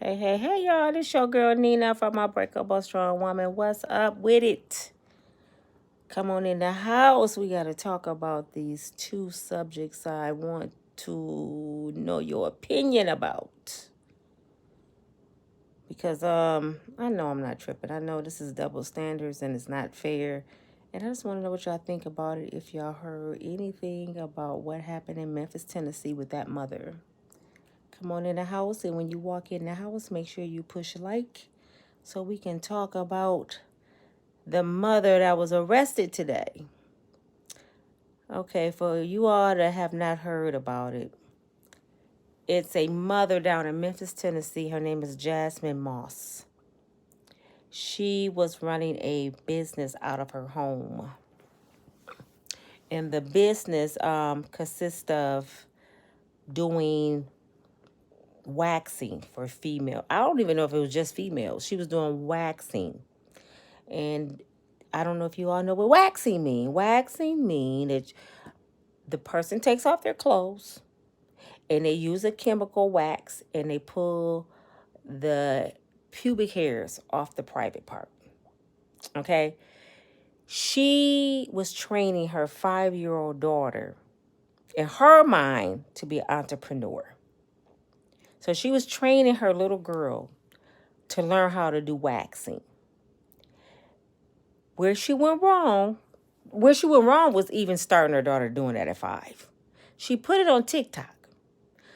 Hey, y'all. This your girl Nina from My Breakable Strong Woman. What's up with it? Come on in the house. We got to talk about these two subjects I want to know your opinion about. Because I know I'm not tripping. I know this is double standards and it's not fair. And I just want to know what y'all think about it. If y'all heard anything about what happened in Memphis, Tennessee with that mother. Come on in the house, and when you walk in the house, make sure you push like so we can talk about the mother that was arrested today. Okay, for you all that have not heard about it, it's a mother down in Memphis, Tennessee. Her name is Jasmine Moss. She was running a business out of her home. And the business consists of doing waxing for female. I don't even know if it was just females. She was doing waxing. And I don't know if you all know what waxing mean. Waxing mean that the person takes off their clothes and they use a chemical wax and they pull the pubic hairs off the private part. Okay? She was training her 5-year-old daughter in her mind to be an entrepreneur. So she was training her little girl to learn how to do waxing. Where she went wrong was even starting her daughter doing that at 5. She put it on TikTok.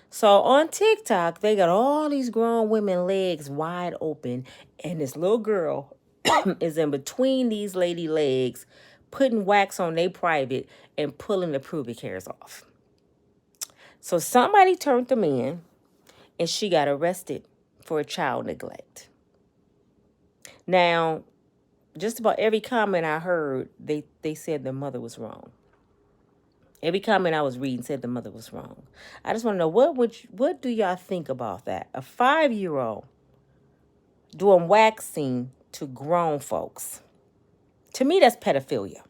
So on TikTok, they got all these grown women legs wide open, and this little girl is in between these lady legs, putting wax on their private and pulling the pubic hairs off. So somebody turned them in, and she got arrested for child neglect. Now, just about every comment I heard, they said the mother was wrong. Every comment I was reading said the mother was wrong. I just want to know, what do y'all think about that? A 5-year-old doing waxing to grown folks. To me, that's pedophilia.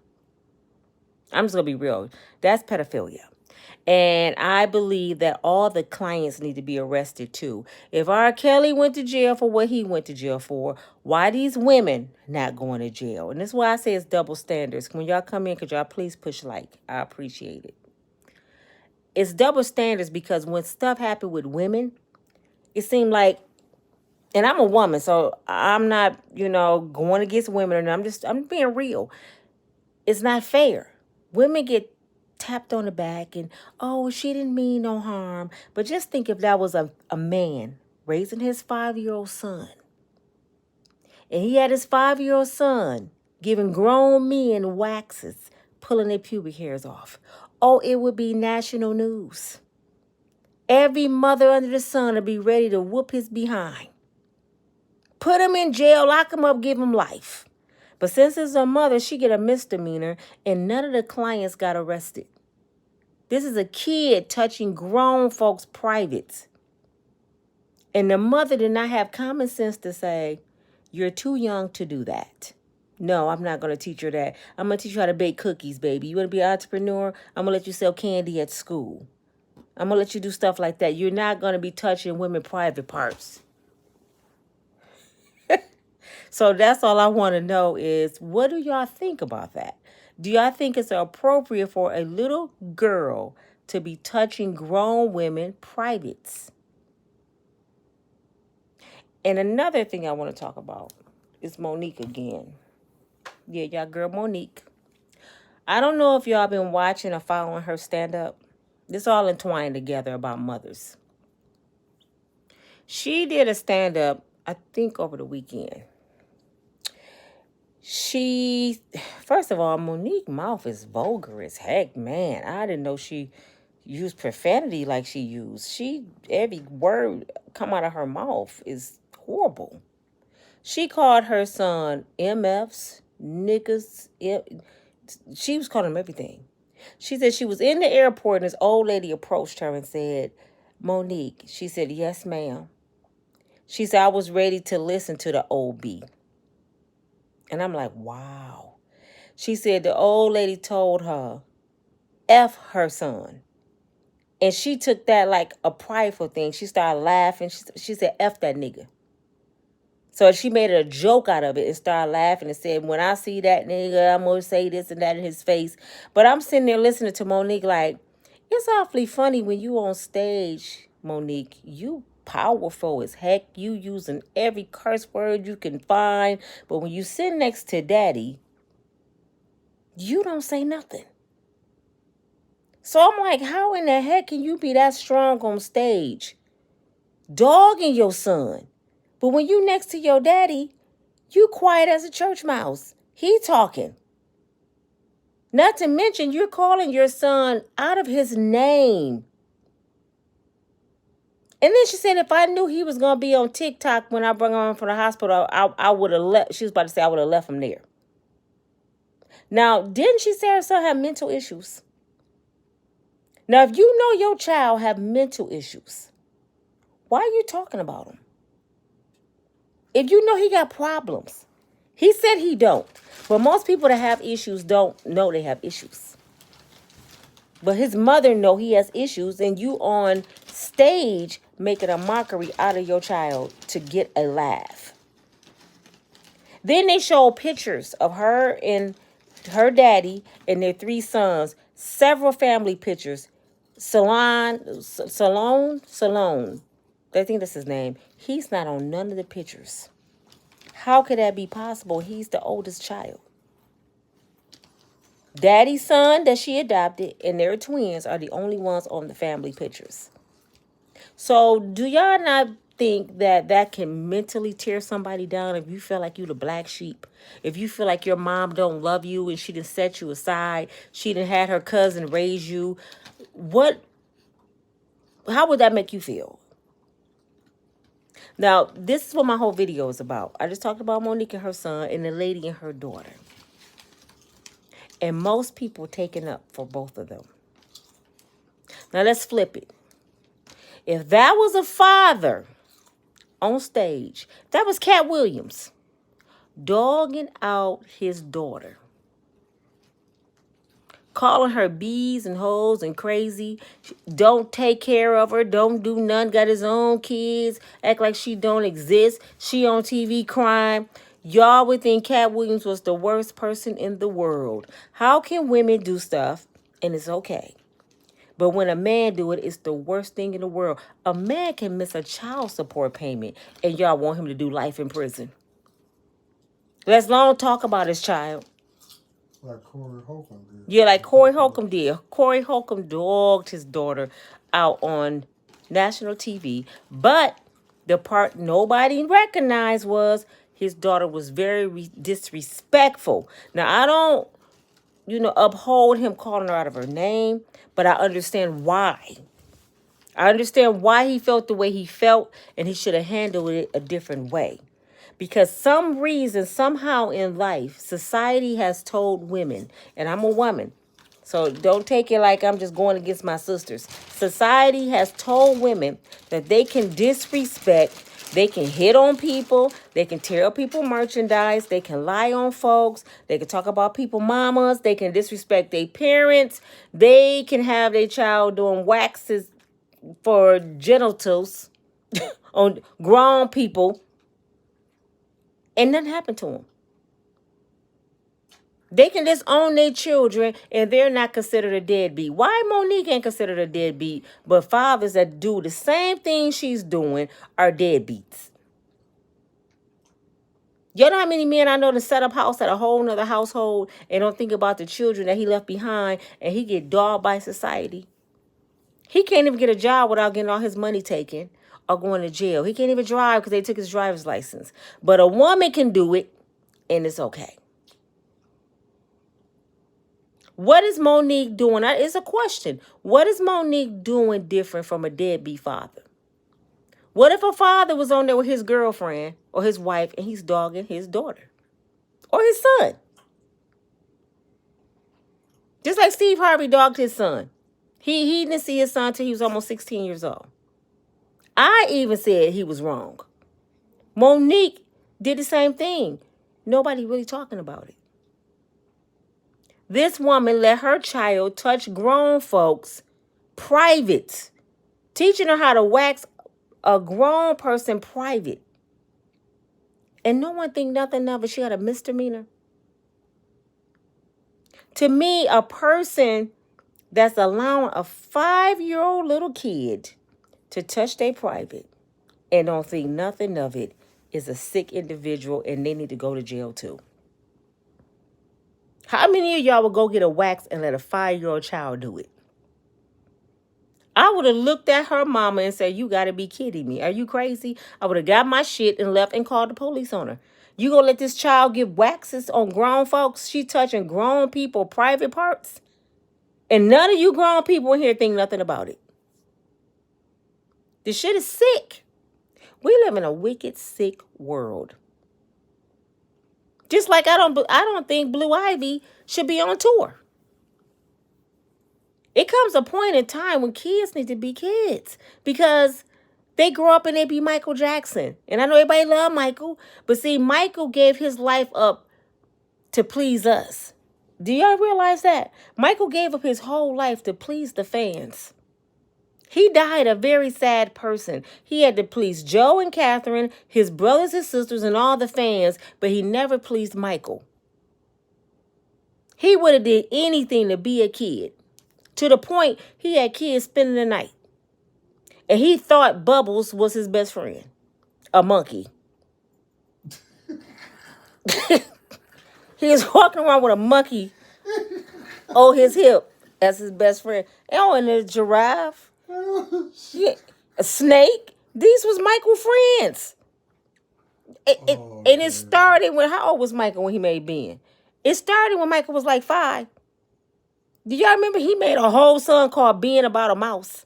I'm just going to be real. That's pedophilia. And I believe that all the clients need to be arrested too. If R. Kelly went to jail for what he went to jail for, why these women not going to jail? And this is why I say it's double standards. When y'all come in, could y'all please push like? I appreciate it. It's double standards because when stuff happened with women, it seemed like, and I'm a woman, so I'm not, going against women, and I'm being real. It's not fair. Women get tapped on the back and, oh, she didn't mean no harm. But just think if that was a man raising his 5-year-old son. And he had his 5-year-old son giving grown men waxes, pulling their pubic hairs off. Oh, it would be national news. Every mother under the sun would be ready to whoop his behind. Put him in jail, lock him up, give him life. But since it's a mother, she get a misdemeanor, and none of the clients got arrested. This is a kid touching grown folks' privates. And the mother did not have common sense to say, you're too young to do that. No, I'm not going to teach her that. I'm going to teach you how to bake cookies, baby. You want to be an entrepreneur? I'm going to let you sell candy at school. I'm going to let you do stuff like that. You're not going to be touching women's private parts. So that's all I want to know is, what do y'all think about that? Do y'all think it's appropriate for a little girl to be touching grown women privates? And another thing I want to talk about is Monique again. Yeah, y'all girl Monique. I don't know if y'all been watching or following her stand up. This all entwined together about mothers. She did a stand up, I think, over the weekend. First of all, Monique's mouth is vulgar as heck, man. I didn't know she used profanity like she used. Every word come out of her mouth is horrible. She called her son MFs, niggas. She was calling him everything. She said she was in the airport and this old lady approached her and said, Monique, she said, yes, ma'am. She said, I was ready to listen to the OB. And I'm like, wow. She said the old lady told her, F her son. And she took that like a prideful thing. She started laughing. She said, F that nigga. So she made a joke out of it and started laughing and said, when I see that nigga, I'm going to say this and that in his face. But I'm sitting there listening to Monique like, it's awfully funny when you on stage, Monique. You powerful as heck. You using every curse word you can find. But when you sit next to daddy, you don't say nothing. So I'm like, how in the heck can you be that strong on stage, dogging your son? But when you next to your daddy, you quiet as a church mouse. He talking. Not to mention, you're calling your son out of his name. And then she said, if I knew he was going to be on TikTok when I brought him from the hospital, I would have left. She was about to say I would have left him there. Now, didn't she say her son had mental issues? Now, if you know your child have mental issues, why are you talking about him? If you know he got problems, he said he don't. But most people that have issues don't know they have issues. But his mother know he has issues, and you on stage making a mockery out of your child to get a laugh. Then they show pictures of her and her daddy and their 3 sons, several family pictures. Salone, I think that's his name. He's not on none of the pictures. How could that be possible? He's the oldest child. Daddy's son that she adopted and their twins are the only ones on the family pictures. So do y'all not think that that can mentally tear somebody down if you feel like you the black sheep? If you feel like your mom don't love you and she done set you aside, she done had her cousin raise you, how would that make you feel? Now, this is what my whole video is about. I just talked about Monique and her son and the lady and her daughter. And most people taking up for both of them. Now, let's flip it. If that was a father on stage, that was Cat Williams, dogging out his daughter, calling her bees and hoes and crazy, don't take care of her, don't do none, got his own kids, act like she don't exist, she on TV crying. Y'all would think Cat Williams was the worst person in the world. How can women do stuff and it's okay? But when a man do it, it's the worst thing in the world. A man can miss a child support payment and y'all want him to do life in prison. Let's long talk about his child. Like Corey Holcomb did. Yeah, like Corey Holcomb did. Corey Holcomb dogged his daughter out on national TV. But the part nobody recognized was his daughter was very disrespectful. Now, I don't, uphold him calling her out of her name, but I understand why. I understand why he felt the way he felt, and he should have handled it a different way. Because some reason, somehow in life, society has told women, and I'm a woman, so don't take it like I'm just going against my sisters. Society has told women that they can disrespect, they can hit on people, they can tear up people merchandise, they can lie on folks, they can talk about people mamas, they can disrespect their parents, they can have their child doing waxes for genitals on grown people, and nothing happened to them. They can disown their children and they're not considered a deadbeat. Why Monique ain't considered a deadbeat, but fathers that do the same thing she's doing are deadbeats? You know how many men I know to set up house at a whole nother household and don't think about the children that he left behind, and he get dogged by society? He can't even get a job without getting all his money taken or going to jail. He can't even drive because they took his driver's license. But a woman can do it, and it's okay. What is Monique doing? It's a question. What is Monique doing different from a deadbeat father? What if a father was on there with his girlfriend or his wife and he's dogging his daughter or his son? Just like Steve Harvey dogged his son. He didn't see his son till he was almost 16 years old. I even said he was wrong. Monique did the same thing. Nobody really talking about it. This woman let her child touch grown folks Private. Teaching her how to wax a grown person private. And no one think nothing of it. She got a misdemeanor. To me, a person that's allowing a 5-year-old little kid to touch their private and don't think nothing of it is a sick individual, and they need to go to jail too. How many of y'all would go get a wax and let a 5-year-old child do it? I would have looked at her mama and said, you got to be kidding me. Are you crazy? I would have got my shit and left and called the police on her. You gonna let this child get waxes on grown folks? She touching grown people private parts? And none of you grown people in here think nothing about it. This shit is sick. We live in a wicked, sick world. Just like I don't think Blue Ivy should be on tour. It comes a point in time when kids need to be kids because they grow up and they be Michael Jackson. And I know everybody love Michael, but see, Michael gave his life up to please us. Do y'all realize that? Michael gave up his whole life to please the fans. He died a very sad person. He had to please Joe and Catherine, his brothers and sisters, and all the fans, but he never pleased Michael. He would have did anything to be a kid, to the point he had kids spending the night. And he thought Bubbles was his best friend, a monkey. He was walking around with a monkey on his hip as his best friend. Oh, and a giraffe. Yeah, a snake. These was Michael's friends. And it started when, how old was Michael when he made Ben? It started when Michael was like 5. Do y'all remember he made a whole song called Ben about a mouse?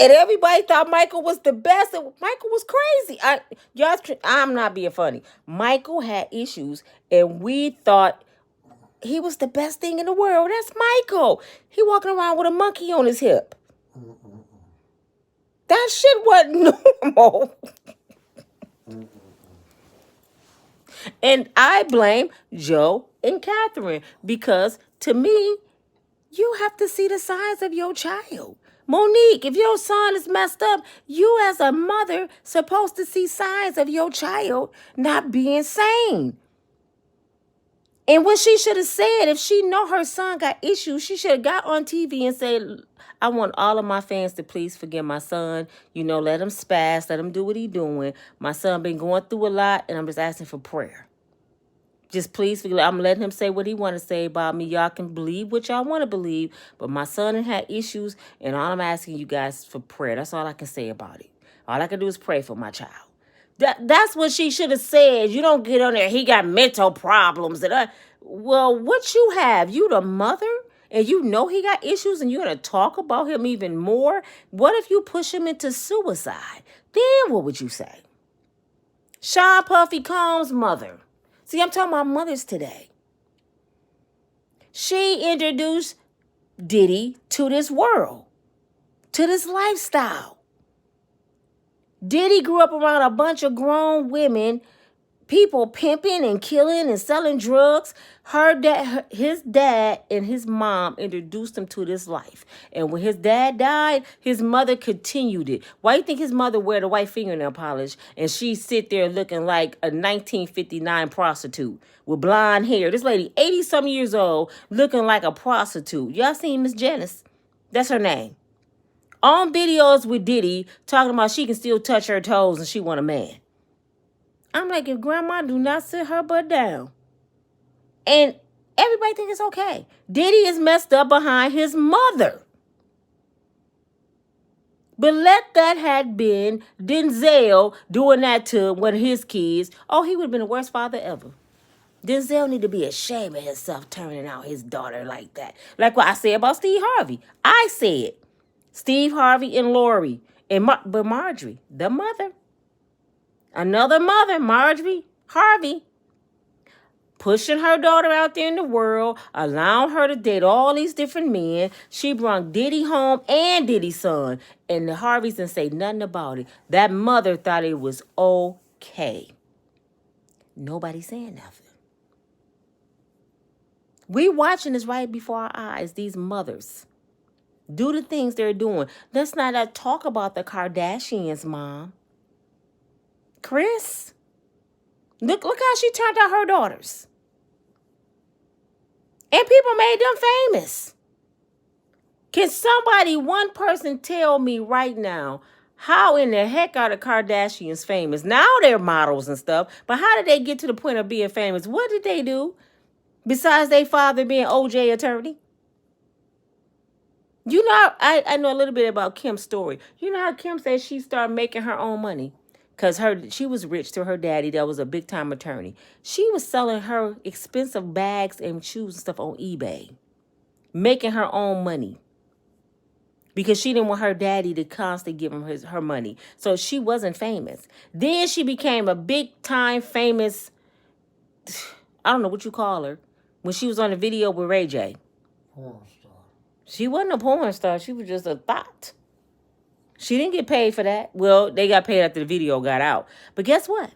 And everybody thought Michael was the best. And Michael was crazy. I'm not being funny. Michael had issues, and we thought he was the best thing in the world. That's Michael. He walking around with a monkey on his hip. That shit wasn't normal. And I blame Joe and Catherine because, to me, you have to see the signs of your child. Monique, if your son is messed up, you as a mother supposed to see signs of your child not being sane. And what she should have said, if she know her son got issues, she should have got on TV and said, I want all of my fans to please forgive my son. You know, let him spaz, let him do what he doing. My son been going through a lot, and I'm just asking for prayer. Just please forgive. I'm letting him say what he want to say about me. Y'all can believe what y'all want to believe, but my son had issues, and all I'm asking you guys for prayer. That's all I can say about it. All I can do is pray for my child. That's what she should have said. You don't get on there, he got mental problems. Well, what you have? You the mother, and you know he got issues, and you're going to talk about him even more? What if you push him into suicide? Then what would you say? Sean Puffy Combs' mother. See, I'm talking about mothers today. She introduced Diddy to this world, to this lifestyle. Diddy grew up around a bunch of grown women, people pimping and killing and selling drugs. His dad and his mom introduced him to this life. And when his dad died, his mother continued it. Why do you think his mother wear the white fingernail polish and she sit there looking like a 1959 prostitute with blonde hair? This lady, 80-some years old, looking like a prostitute. Y'all seen Miss Janice? That's her name. On videos with Diddy talking about she can still touch her toes and she want a man. I'm like, if grandma do not sit her butt down. And everybody think it's okay. Diddy is messed up behind his mother. But let that had been Denzel doing that to one of his kids. Oh, he would have been the worst father ever. Denzel need to be ashamed of himself turning out his daughter like that. Like what I said about Steve Harvey. I said Steve Harvey and Lori. But Marjorie, the mother. Another mother, Marjorie Harvey, pushing her daughter out there in the world, allowing her to date all these different men. She brought Diddy home and Diddy's son, and the Harveys didn't say nothing about it. That mother thought it was okay. Nobody saying nothing. We watching this right before our eyes, these mothers. Do the things they're doing. Let's not talk about the Kardashians, Mom. Chris, look how she turned out her daughters. And people made them famous. Can somebody, one person, tell me right now, how in the heck are the Kardashians famous? Now they're models and stuff, but how did they get to the point of being famous? What did they do besides their father being OJ attorney? You know, I know a little bit about Kim's story. You know how Kim said she started making her own money? Because she was rich to her daddy that was a big time attorney. She was selling her expensive bags and shoes and stuff on eBay, making her own money. Because she didn't want her daddy to constantly give him her money. So she wasn't famous. Then she became a big time famous, I don't know what you call her, when she was on the video with Ray J. Porn star. She wasn't a porn star. She was just a thought. She didn't get paid for that. Well, they got paid after the video got out. But guess what?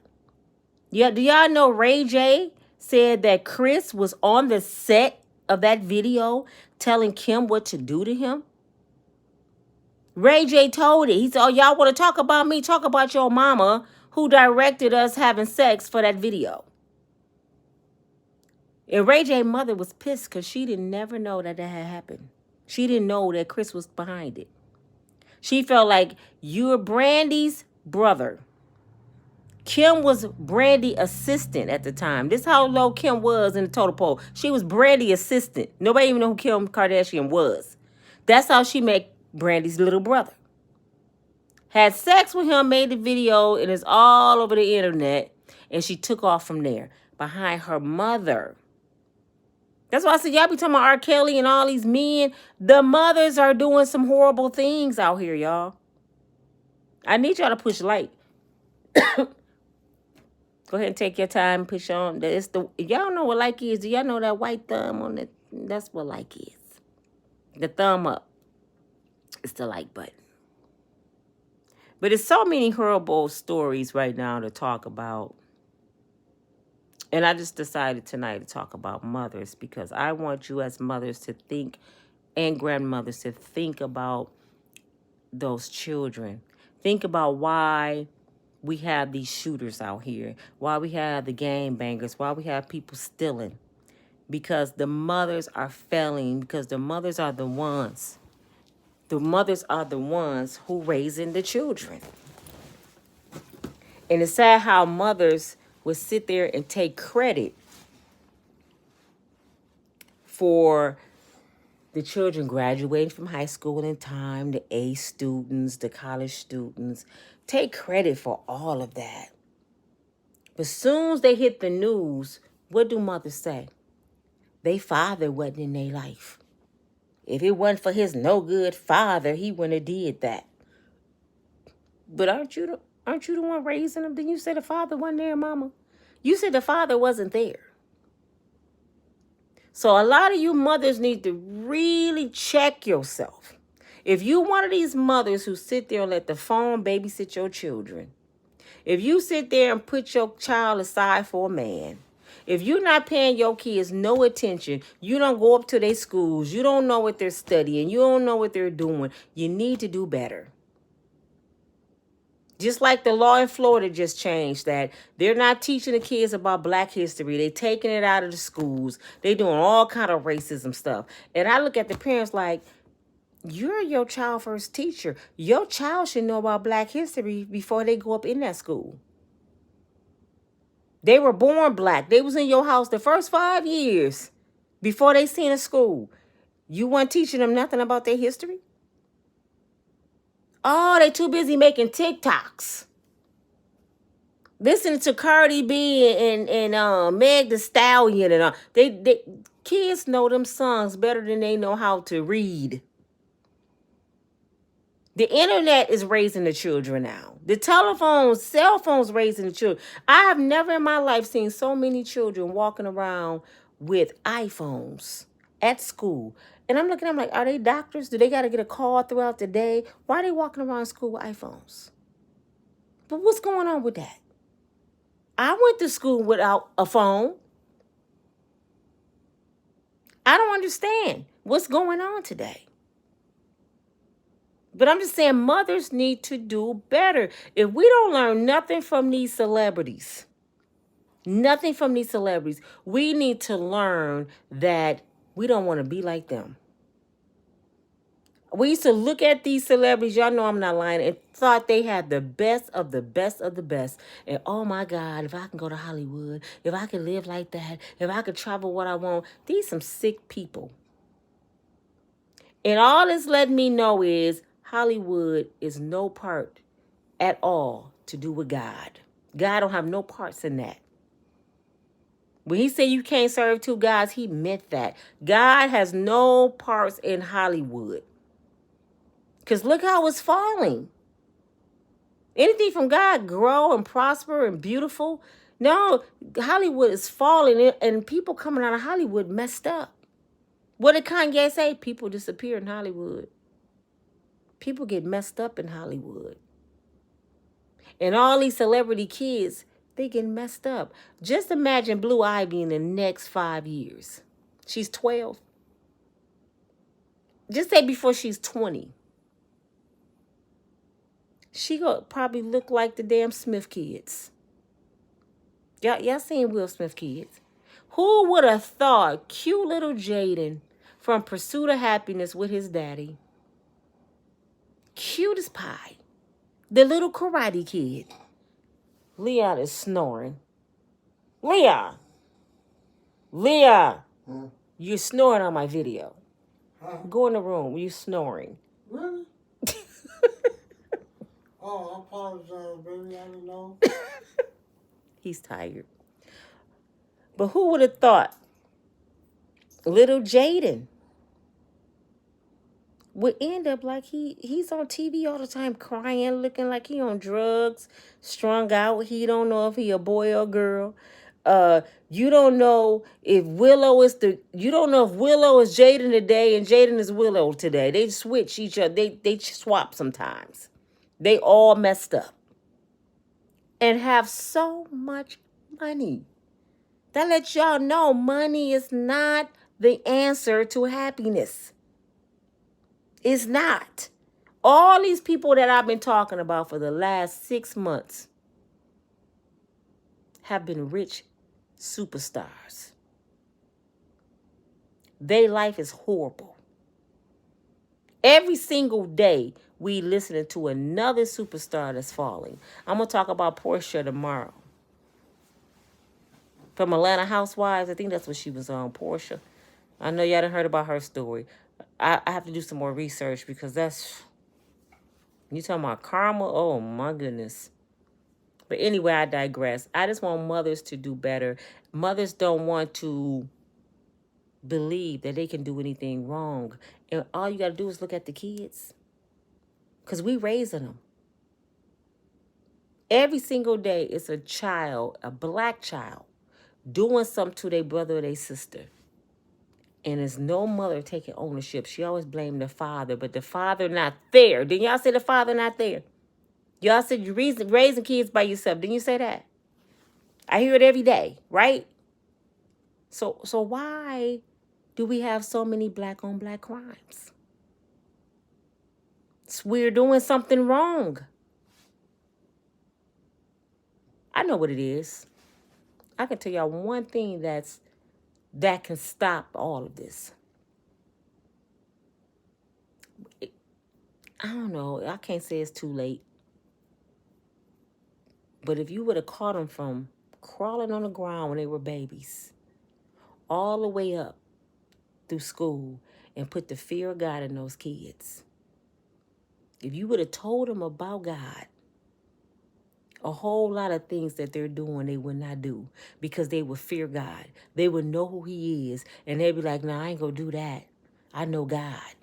Yeah, do y'all know Ray J said that Chris was on the set of that video telling Kim what to do to him? Ray J told it. He said, oh, y'all want to talk about me? Talk about your mama who directed us having sex for that video. And Ray J's mother was pissed because she didn't never know that had happened. She didn't know that Chris was behind it. She felt like you're Brandy's brother. Kim was Brandy's assistant at the time. This is how low Kim was in the total poll. She was Brandy's assistant. Nobody even knew who Kim Kardashian was. That's how she met Brandy's little brother. Had sex with him, made the video, and it's all over the internet. And she took off from there behind her mother. That's why I said, y'all be talking about R. Kelly and all these men. The mothers are doing some horrible things out here, y'all. I need y'all to push like. Go ahead and take your time, push on. Y'all know what like is. Do y'all know that white thumb on it? That's what like is. The thumb up. It's the like button. But there's so many horrible stories right now to talk about. And I just decided tonight to talk about mothers because I want you as mothers to think, and grandmothers to think about those children. Think about why we have these shooters out here, why we have the gang bangers, why we have people stealing. Because the mothers are failing, because the mothers are the ones. The mothers are the ones who raising the children. And it's sad how mothers would sit there and take credit for the children graduating from high school in time, the A students, the college students. Take credit for all of that. But soon as they hit the news, what do mothers say? They father wasn't in their life. If it wasn't for his no good father, he wouldn't have did that. But aren't you the one raising them? Then you said the father wasn't there, mama. You said the father wasn't there. So a lot of you mothers need to really check yourself. If you one of these mothers who sit there and let the phone babysit your children, if you sit there and put your child aside for a man, if you're not paying your kids no attention, you don't go up to their schools, you don't know what they're studying, you don't know what they're doing, you need to do better. Just like the law in Florida just changed that they're not teaching the kids about Black history. They're taking it out of the schools. They're doing all kind of racism stuff. And I look at the parents like, you're your child first teacher. Your child should know about Black history before they go up in that school. They were born Black. They was in your house the first 5 years before they seen a school. You weren't teaching them nothing about their history? Oh, they too busy making TikToks. Listening to Cardi B and Meg the Stallion and all. They kids know them songs better than they know how to read. The internet is raising the children now. The telephones, cell phones raising the children. I have never in my life seen so many children walking around with iPhones at school. And I'm like, are they doctors? Do they got to get a call throughout the day? Why are they walking around school with iPhones? But what's going on with that? I went to school without a phone. I don't understand what's going on today. But I'm just saying mothers need to do better. If we don't learn nothing from these celebrities, we need to learn that we don't want to be like them. We used to look at these celebrities, y'all know I'm not lying, and thought they had the best of the best of the best. And oh my God, if I can go to Hollywood, if I can live like that, if I could travel what I want, these some sick people. And all this letting me know is Hollywood is no part at all to do with God. God don't have no parts in that. When he said you can't serve two gods, he meant that. God has no parts in Hollywood. Because look how it's falling. Anything from God grow and prosper and beautiful. No, Hollywood is falling and people coming out of Hollywood messed up. What did Kanye say? People disappear in Hollywood. People get messed up in Hollywood. And all these celebrity kids, they get messed up. Just imagine Blue Ivy in the next 5 years. She's 12. Just say before she's 20. She gonna probably look like the damn Smith kids. Y'all seen Will Smith kids. Who would have thought cute little Jaden from Pursuit of Happiness with his daddy? Cute as pie. The little karate kid. Leon is snoring. Leon! You're snoring on my video. Go in the room. You're snoring. Really? Oh, I apologize, baby. I didn't know. He's tired. But who would have thought little Jaden would end up like he's on TV all the time crying, looking like he on drugs, strung out. He don't know if he a boy or girl. You don't know if Willow is Jaden today and Jaden is Willow today. They switch each other. They swap sometimes. They all messed up and have so much money. That lets y'all know money is not the answer to happiness. It's not. All these people that I've been talking about for the last 6 months have been rich superstars. Their life is horrible. Every single day, we listening to another superstar that's falling. I'm going to talk about Portia tomorrow. From Atlanta Housewives, I think that's what she was on, Portia. I know y'all done heard about her story. I have to do some more research because that's... You talking about karma? Oh, my goodness. But anyway, I digress. I just want mothers to do better. Mothers don't want to believe that they can do anything wrong. And all you got to do is look at the kids. Because we raising them. Every single day, it's a child, a black child, doing something to their brother or their sister. And there's no mother taking ownership. She always blamed the father, but the father not there. Didn't y'all say the father not there? Y'all said you're raising kids by yourself. Didn't you say that? I hear it every day, right? So why do we have so many black on black crimes? We're doing something wrong. I know what it is. I can tell y'all one thing that can stop all of this. I don't know. I can't say it's too late. But if you would have caught them from crawling on the ground when they were babies, all the way up through school, and put the fear of God in those kids, if you would have told them about God, a whole lot of things that they're doing they would not do because they would fear God. They would know who he is, and they'd be like, nah, I ain't gonna do that. I know God.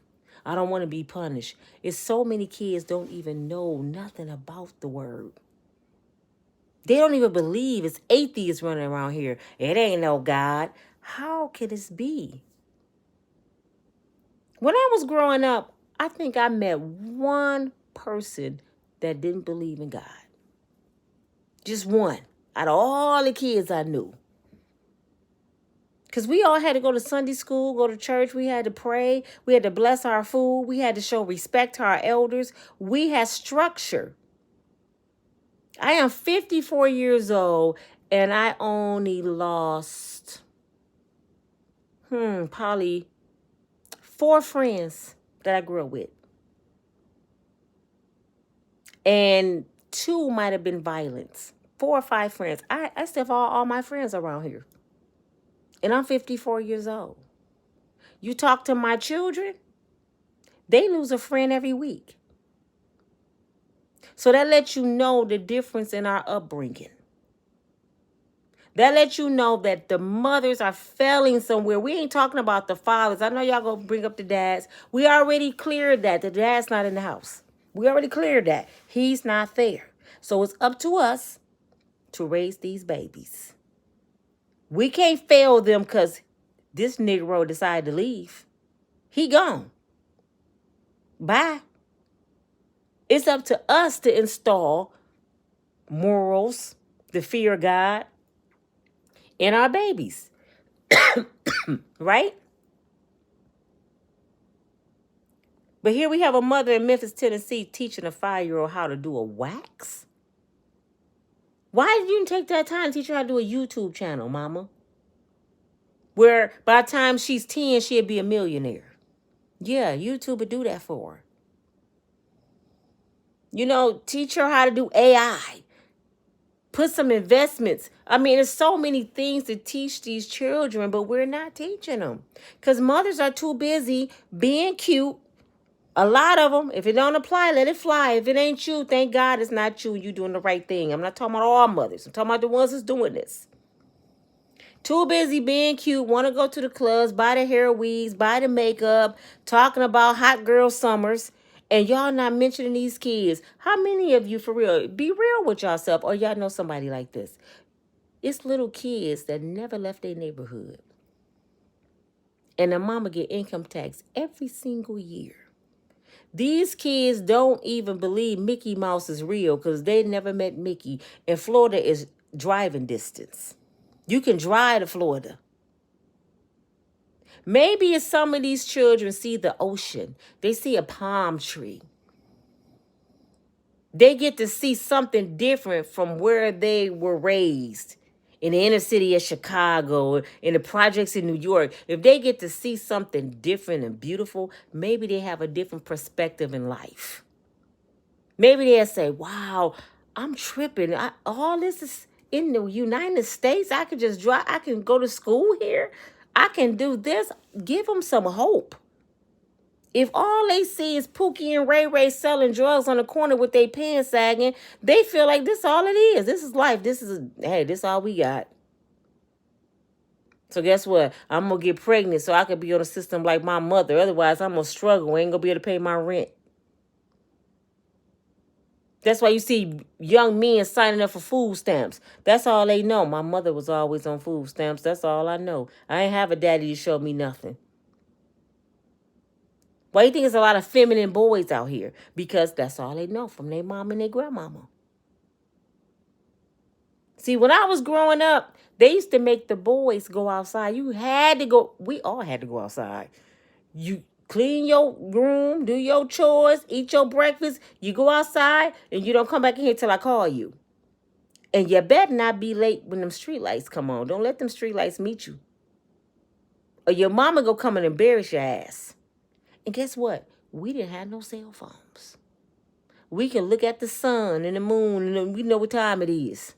I don't want to be punished. It's so many kids don't even know nothing about the word. They don't even believe. It's atheists running around here. It ain't no God. How could this be? When I was growing up, I think I met one person that didn't believe in God. Just one. Out of all the kids I knew. Because we all had to go to Sunday school, go to church. We had to pray. We had to bless our food. We had to show respect to our elders. We had structure. I am 54 years old and I only lost, probably 4 friends that I grew up with. And 2 might have been violence. 4 or 5 friends. I still have all my friends around here. And I'm 54 years old. You talk to my children, they lose a friend every week. So that lets you know the difference in our upbringing. That lets you know that the mothers are failing somewhere. We ain't talking about the fathers. I know y'all gonna bring up the dads. We already cleared that. The dad's not in the house. We already cleared that. He's not there. So it's up to us to raise these babies. We can't fail them because this Negro decided to leave. He gone. Bye. It's up to us to install morals, the fear of God in our babies. Right? But here we have a mother in Memphis, Tennessee teaching a 5-year-old how to do a wax. Why did you take that time to teach her how to do a YouTube channel, mama? Where by the time she's 10, she'll be a millionaire. Yeah, YouTube would do that for her. You know, teach her how to do AI. Put some investments. I mean, there's so many things to teach these children, but we're not teaching them. Because mothers are too busy being cute. A lot of them, if it don't apply, let it fly. If it ain't you, thank God it's not you. You doing the right thing. I'm not talking about all mothers. I'm talking about the ones that's doing this. Too busy being cute, want to go to the clubs, buy the hair wigs, buy the makeup, talking about hot girl summers, and y'all not mentioning these kids. How many of you, for real, be real with yourself, or y'all know somebody like this? It's little kids that never left their neighborhood. And the mama get income tax every single year. These kids don't even believe Mickey Mouse is real because they never met Mickey. And Florida is driving distance. You can drive to Florida. Maybe if some of these children see the ocean, they see a palm tree. They get to see something different from where they were raised. In the inner city of Chicago, in the projects in New York, if they get to see something different and beautiful, maybe they have a different perspective in life. Maybe they'll say, wow, I'm tripping. All this is in the United States. I can just drive. I can go to school here. I can do this. Give them some hope. If all they see is Pookie and Ray Ray selling drugs on the corner with their pants sagging, they feel like this all it is. This is life. This all we got. So guess what? I'm going to get pregnant so I can be on a system like my mother. Otherwise, I'm going to struggle. I ain't going to be able to pay my rent. That's why you see young men signing up for food stamps. That's all they know. My mother was always on food stamps. That's all I know. I ain't have a daddy to show me nothing. Why do you think there's a lot of feminine boys out here? Because that's all they know from their mom and their grandmama. See, when I was growing up, they used to make the boys go outside. You had to go. We all had to go outside. You clean your room, do your chores, eat your breakfast. You go outside and you don't come back in here till I call you. And you better not be late when them street lights come on. Don't let them street lights meet you. Or your mama go come and embarrass your ass. And guess what? We didn't have no cell phones. We can look at the sun and the moon and we know what time it is.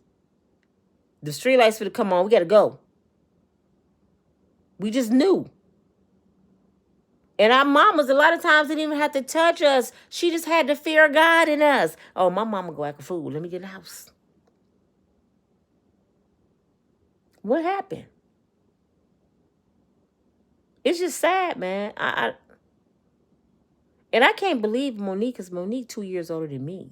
The street lights for to come on. We got to go. We just knew. And our mamas, a lot of times, didn't even have to touch us. She just had the fear of God in us. Oh, my mama go act a fool. Let me get in the house. What happened? It's just sad, man. And I can't believe Monique, because Monique 2 years older than me.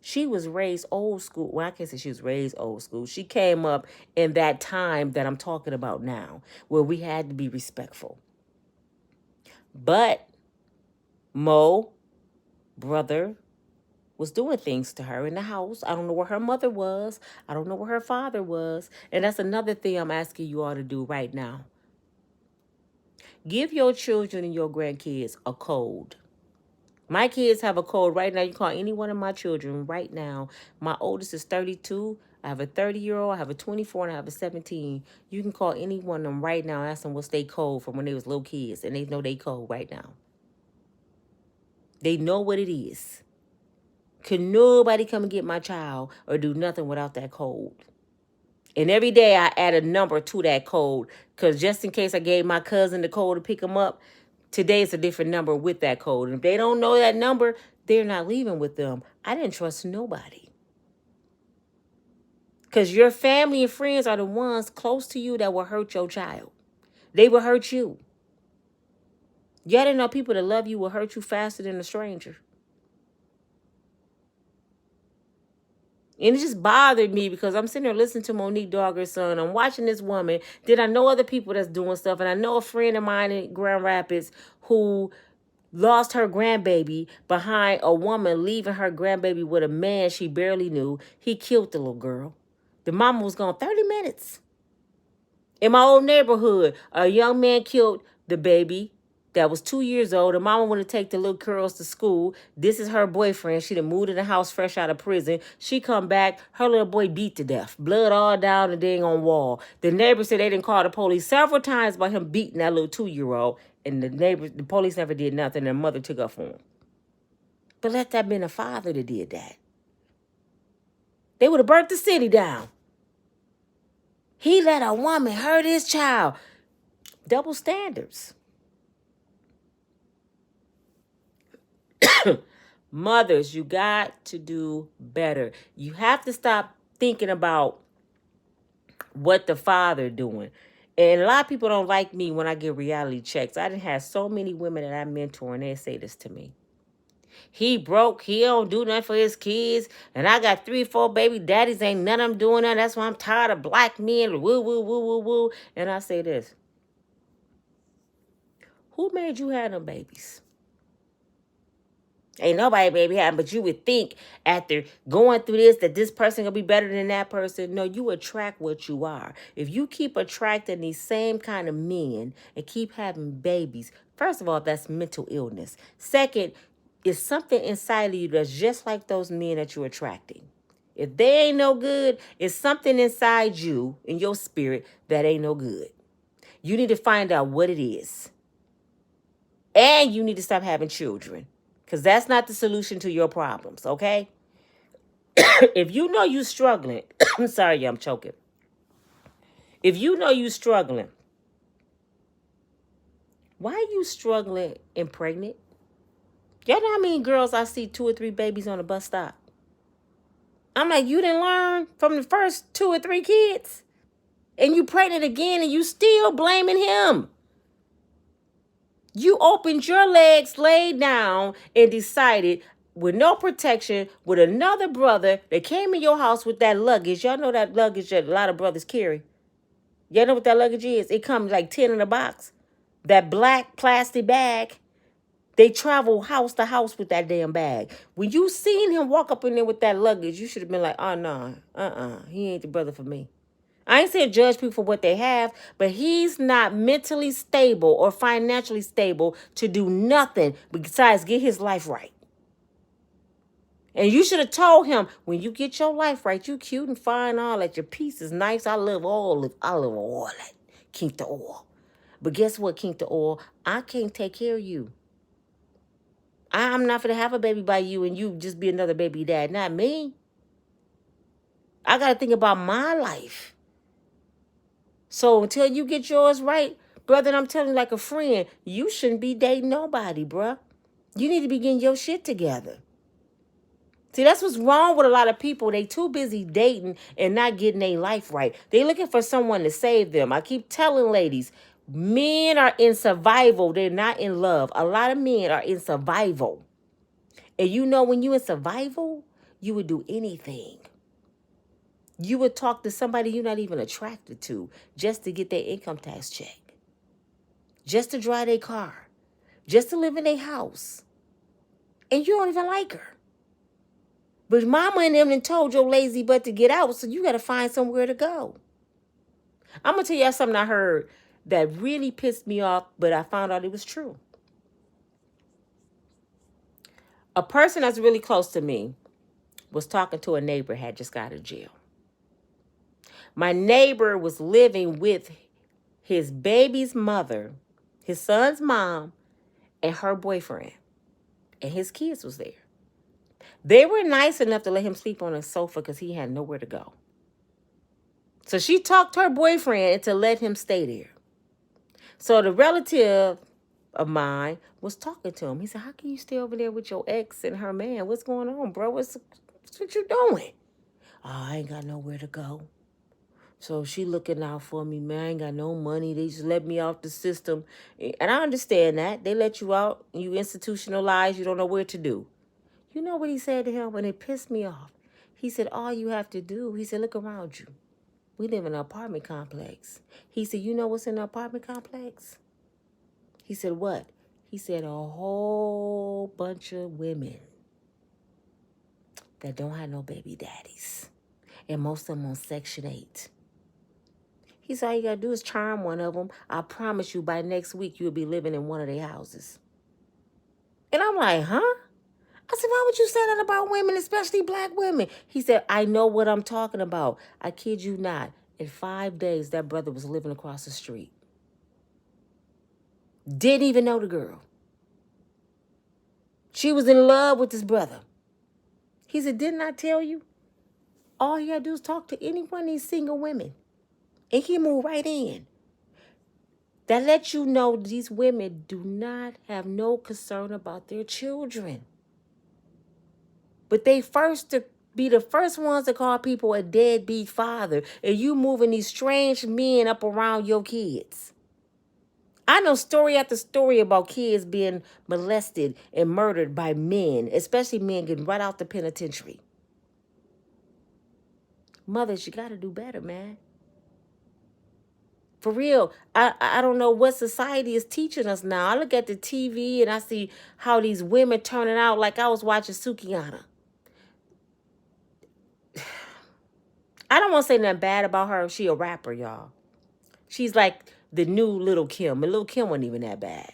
She was raised old school. Well, I can't say she was raised old school. She came up in that time that I'm talking about now, where we had to be respectful. But Mo, brother, was doing things to her in the house. I don't know where her mother was. I don't know where her father was. And that's another thing I'm asking you all to do right now. Give your children and your grandkids a code. My kids have a code right now. You call any one of my children right now. My oldest is 32. I have a 30-year-old. I have a 24, and I have a 17. You can call any one of them right now and ask them what's their code from when they was little kids, and they know their code right now. They know what it is. Could nobody come and get my child or do nothing without that code? And every day I add a number to that code, because just in case I gave my cousin the code to pick them up, today it's a different number with that code. And if they don't know that number, they're not leaving with them. I didn't trust nobody. Because your family and friends are the ones close to you that will hurt your child. They will hurt you. Y'all didn't know people that love you will hurt you faster than a stranger. And it just bothered me because I'm sitting there listening to Monique Dogger's son. I'm watching this woman. Then I know other people that's doing stuff. And I know a friend of mine in Grand Rapids who lost her grandbaby behind a woman leaving her grandbaby with a man she barely knew. He killed the little girl. The mama was gone 30 minutes. In my old neighborhood, a young man killed the baby that was 2 years old. The mama wanted to take the little girls to school. This is her boyfriend. She done moved in the house fresh out of prison. She come back. Her little boy beat to death. Blood all down the dang on wall. The neighbors said they didn't call the police several times about him beating that little 2-year-old. And the police never did nothing. Their mother took up for him. But let that been a father that did that. They would have burnt the city down. He let a woman hurt his child. Double standards. Mothers, you got to do better. You have to stop thinking about what the father doing. And a lot of people don't like me when I get reality checks. I done had so many women that I mentor, and they say this to me. He broke. He don't do nothing for his kids. And I got 3, 4 baby daddies. Ain't none of them doing that. That's why I'm tired of black men. Woo, woo, woo, woo, woo. And I say this. Who made you have them babies? Ain't nobody baby having, but you would think after going through this that this person gonna be better than that person. No, you attract what you are. If you keep attracting these same kind of men and keep having babies, first of all, that's mental illness. Second, it's something inside of you that's just like those men that you're attracting. If they ain't no good, it's something inside you, in your spirit, that ain't no good. You need to find out what it is. And you need to stop having children. Because that's not the solution to your problems, okay? If you know you're struggling, I'm sorry, I'm choking. If you know you're struggling, why are you struggling and pregnant? Y'all know how many girls I see 2 or 3 babies on a bus stop? I'm like, you didn't learn from the first 2 or 3 kids? And you pregnant again and you still blaming him. You opened your legs, laid down, and decided with no protection, with another brother that came in your house with that luggage. Y'all know that luggage that a lot of brothers carry. Y'all know what that luggage is? It comes like 10 in a box. That black plastic bag. They travel house to house with that damn bag. When you seen him walk up in there with that luggage, you should have been like, oh, no, he ain't the brother for me. I ain't saying judge people for what they have, but he's not mentally stable or financially stable to do nothing besides get his life right. And you should have told him, when you get your life right, you cute and fine, all that. Your piece is nice. I love all that. Keep the oil. But guess what, keep the oil? I can't take care of you. I'm not going to have a baby by you and you just be another baby dad. Not me. I got to think about my life. So until you get yours right, brother, and I'm telling you like a friend, you shouldn't be dating nobody, bruh. You need to be getting your shit together. See, that's what's wrong with a lot of people. They too busy dating and not getting their life right. They looking for someone to save them. I keep telling ladies, men are in survival. They're not in love. A lot of men are in survival. And you know when you in survival, you would do anything. You would talk to somebody you're not even attracted to just to get their income tax check. Just to drive their car. Just to live in their house. And you don't even like her. But mama and them done told your lazy butt to get out, so you got to find somewhere to go. I'm going to tell you something I heard that really pissed me off, but I found out it was true. A person that's really close to me was talking to a neighbor, had just got out of jail. My neighbor was living with his baby's mother, his son's mom, and her boyfriend. And his kids was there. They were nice enough to let him sleep on a sofa because he had nowhere to go. So she talked her boyfriend into let him stay there. So the relative of mine was talking to him. He said, how can you stay over there with your ex and her man? What's going on, bro? What's what you doing? Oh, I ain't got nowhere to go. So she looking out for me, man. I ain't got no money. They just let me off the system. And I understand that. They let you out, you institutionalized, you don't know where to do. You know what he said to him? And it pissed me off. He said, all you have to do, he said, look around you. We live in an apartment complex. He said, you know what's in the apartment complex? He said, what? He said, a whole bunch of women that don't have no baby daddies. And most of them on Section 8. He said, all you got to do is charm one of them. I promise you by next week you'll be living in one of their houses. And I'm like, huh? I said, why would you say that about women, especially black women? He said, I know what I'm talking about. I kid you not. In 5 days, that brother was living across the street. Didn't even know the girl. She was in love with this brother. He said, didn't I tell you? All you gotta do is talk to any one of these single women. And he moved right in. That lets you know these women do not have no concern about their children. But they first to be the first ones to call people a deadbeat father. And you moving these strange men up around your kids. I know story after story about kids being molested and murdered by men, especially men getting right out the penitentiary. Mothers, you got to do better, man. For real, I don't know what society is teaching us now. I look at the TV and I see how these women turning out like I was watching Sukiyana. I don't want to say nothing bad about her. She a rapper, y'all. She's like the new Little Kim. And Little Kim wasn't even that bad.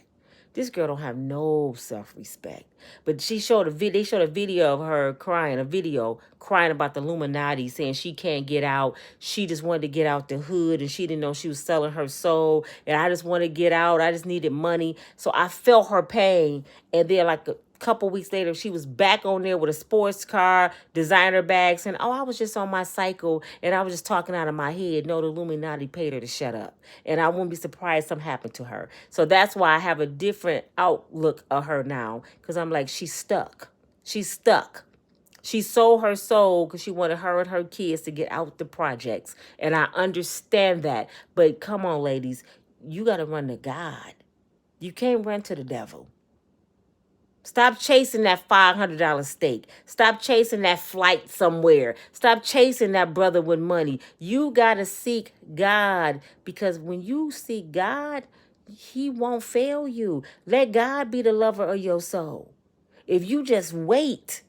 This girl don't have no self-respect. But they showed a video of her crying, about the Illuminati, saying she can't get out. She just wanted to get out the hood, and she didn't know she was selling her soul. And I just want to get out. I just needed money. So I felt her pain. And then like a couple weeks later, she was back on there with a sports car, designer bags, and I was just on my cycle, and I was just talking out of my head. No, the Illuminati paid her to shut up. And I wouldn't be surprised something happened to her. So that's why I have a different outlook of her now, because I'm like, she's stuck. She's stuck. She sold her soul because she wanted her and her kids to get out the projects. And I understand that. But come on, ladies, you got to run to God. You can't run to the devil. Stop chasing that $500 steak. Stop chasing that flight somewhere. Stop chasing that brother with money. You got to seek God, because when you seek God, he won't fail you. Let God be the lover of your soul. If you just wait,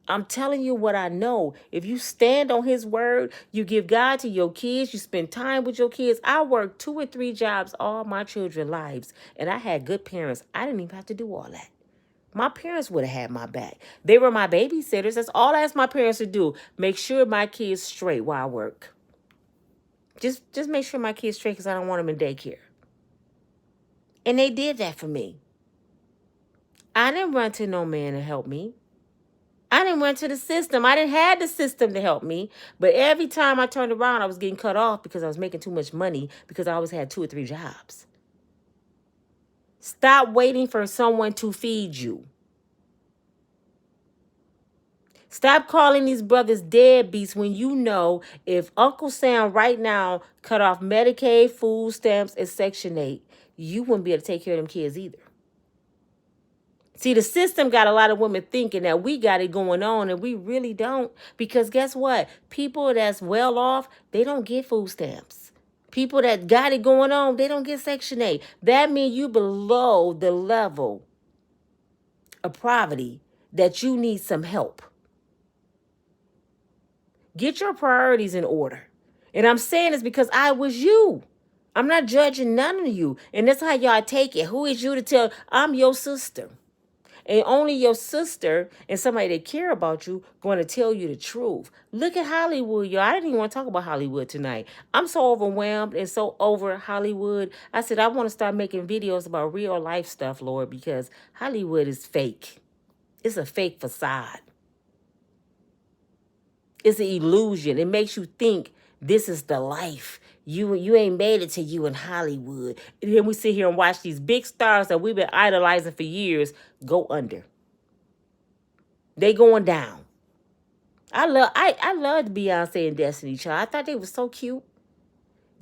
I'm telling you what I know. If you stand on his word, you give God to your kids, you spend time with your kids. I worked 2 or 3 jobs all my children's lives, and I had good parents. I didn't even have to do all that. My parents would have had my back. They were my babysitters. That's all I asked my parents to do. Make sure my kids straight while I work. Just make sure my kids straight, because I don't want them in daycare. And they did that for me. I didn't run to no man to help me. I didn't run to the system. I didn't have the system to help me. But every time I turned around, I was getting cut off because I was making too much money, because I always had 2 or 3 jobs. Stop waiting for someone to feed you. Stop calling these brothers deadbeats when you know if Uncle Sam right now cut off Medicaid, food stamps, and Section 8, you wouldn't be able to take care of them kids either. See, the system got a lot of women thinking that we got it going on, and we really don't. Because guess what? People that's well off, they don't get food stamps. People that got it going on, they don't get Section 8. That means you below the level of poverty that you need some help. Get your priorities in order. And I'm saying this because I was you. I'm not judging none of you. And that's how y'all take it. Who is you to tell? I'm your sister. And only your sister and somebody that care about you going to tell you the truth. Look at Hollywood, y'all. I didn't even want to talk about Hollywood tonight. I'm so overwhelmed and so over Hollywood. I said I want to start making videos about real life stuff, Lord, because Hollywood is fake. It's a fake facade. It's an illusion. It makes you think this is the life. You ain't made it to you in Hollywood. And then we sit here and watch these big stars that we've been idolizing for years go under. They going down. I loved Beyonce and Destiny Child. I thought they were so cute.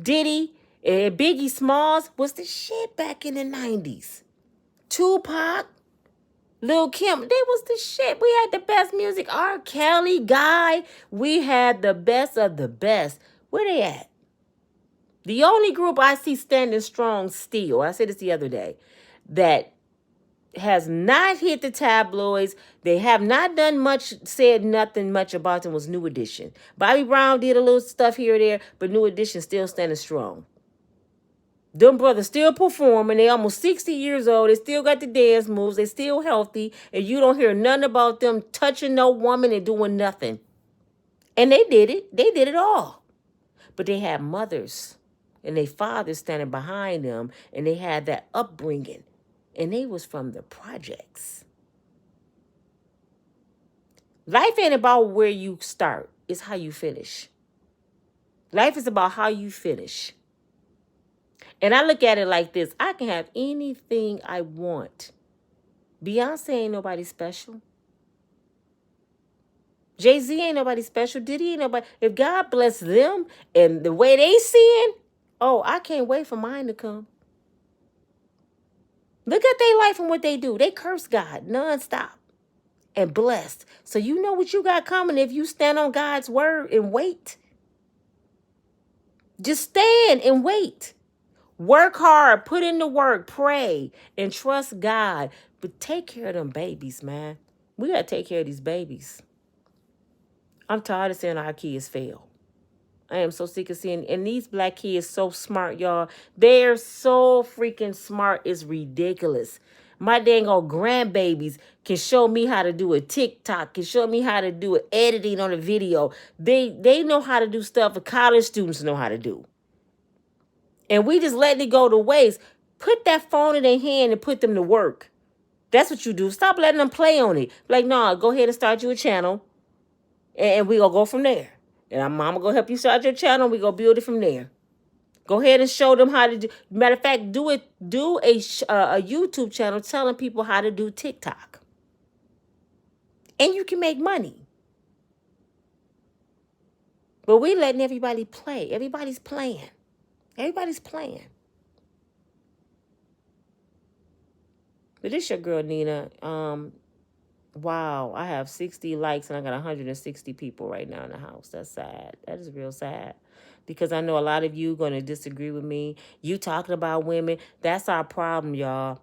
Diddy and Biggie Smalls was the shit back in the 90s. Tupac, Lil Kim, they was the shit. We had the best music. R. Kelly, Guy, we had the best of the best. Where they at? The only group I see standing strong still, I said this the other day, that has not hit the tabloids. They have not done much, said nothing much about them, was New Edition. Bobby Brown did a little stuff here or there, but New Edition still standing strong. Them brothers still performing. They almost 60 years old. They still got the dance moves. They still healthy. And you don't hear nothing about them touching no woman and doing nothing. And they did it. They did it all. But they had mothers and they fathers standing behind them. And they had that upbringing. And they was from the projects. Life ain't about where you start. It's how you finish. Life is about how you finish. And I look at it like this. I can have anything I want. Beyonce ain't nobody special. Jay-Z ain't nobody special. Diddy ain't nobody. If God bless them and the way they seeing, oh, I can't wait for mine to come. Look at their life and what they do. They curse God nonstop and blessed. So you know what you got coming if you stand on God's word and wait. Just stand and wait. Work hard, put in the work, pray, and trust God. But take care of them babies, man. We got to take care of these babies. I'm tired of seeing our kids fail. I am so sick of seeing, and these black kids so smart, y'all. They're so freaking smart. It's ridiculous. My dang old grandbabies can show me how to do a TikTok, can show me how to do an editing on a video. They know how to do stuff that college students know how to do. And we just letting it go to waste. Put that phone in their hand and put them to work. That's what you do. Stop letting them play on it. Like, nah, go ahead and start you a channel. And we going to go from there. And I'm going to help you start your channel. We going to build it from there. Go ahead and show them how to do. Matter of fact, do a YouTube channel telling people how to do TikTok. And you can make money. But we letting everybody play. Everybody's playing. Everybody's playing. But this your girl, Nina. Wow, I have 60 likes and I got 160 people right now in the house. That's sad. That is real sad. Because I know a lot of you going to disagree with me. You talking about women. That's our problem, y'all.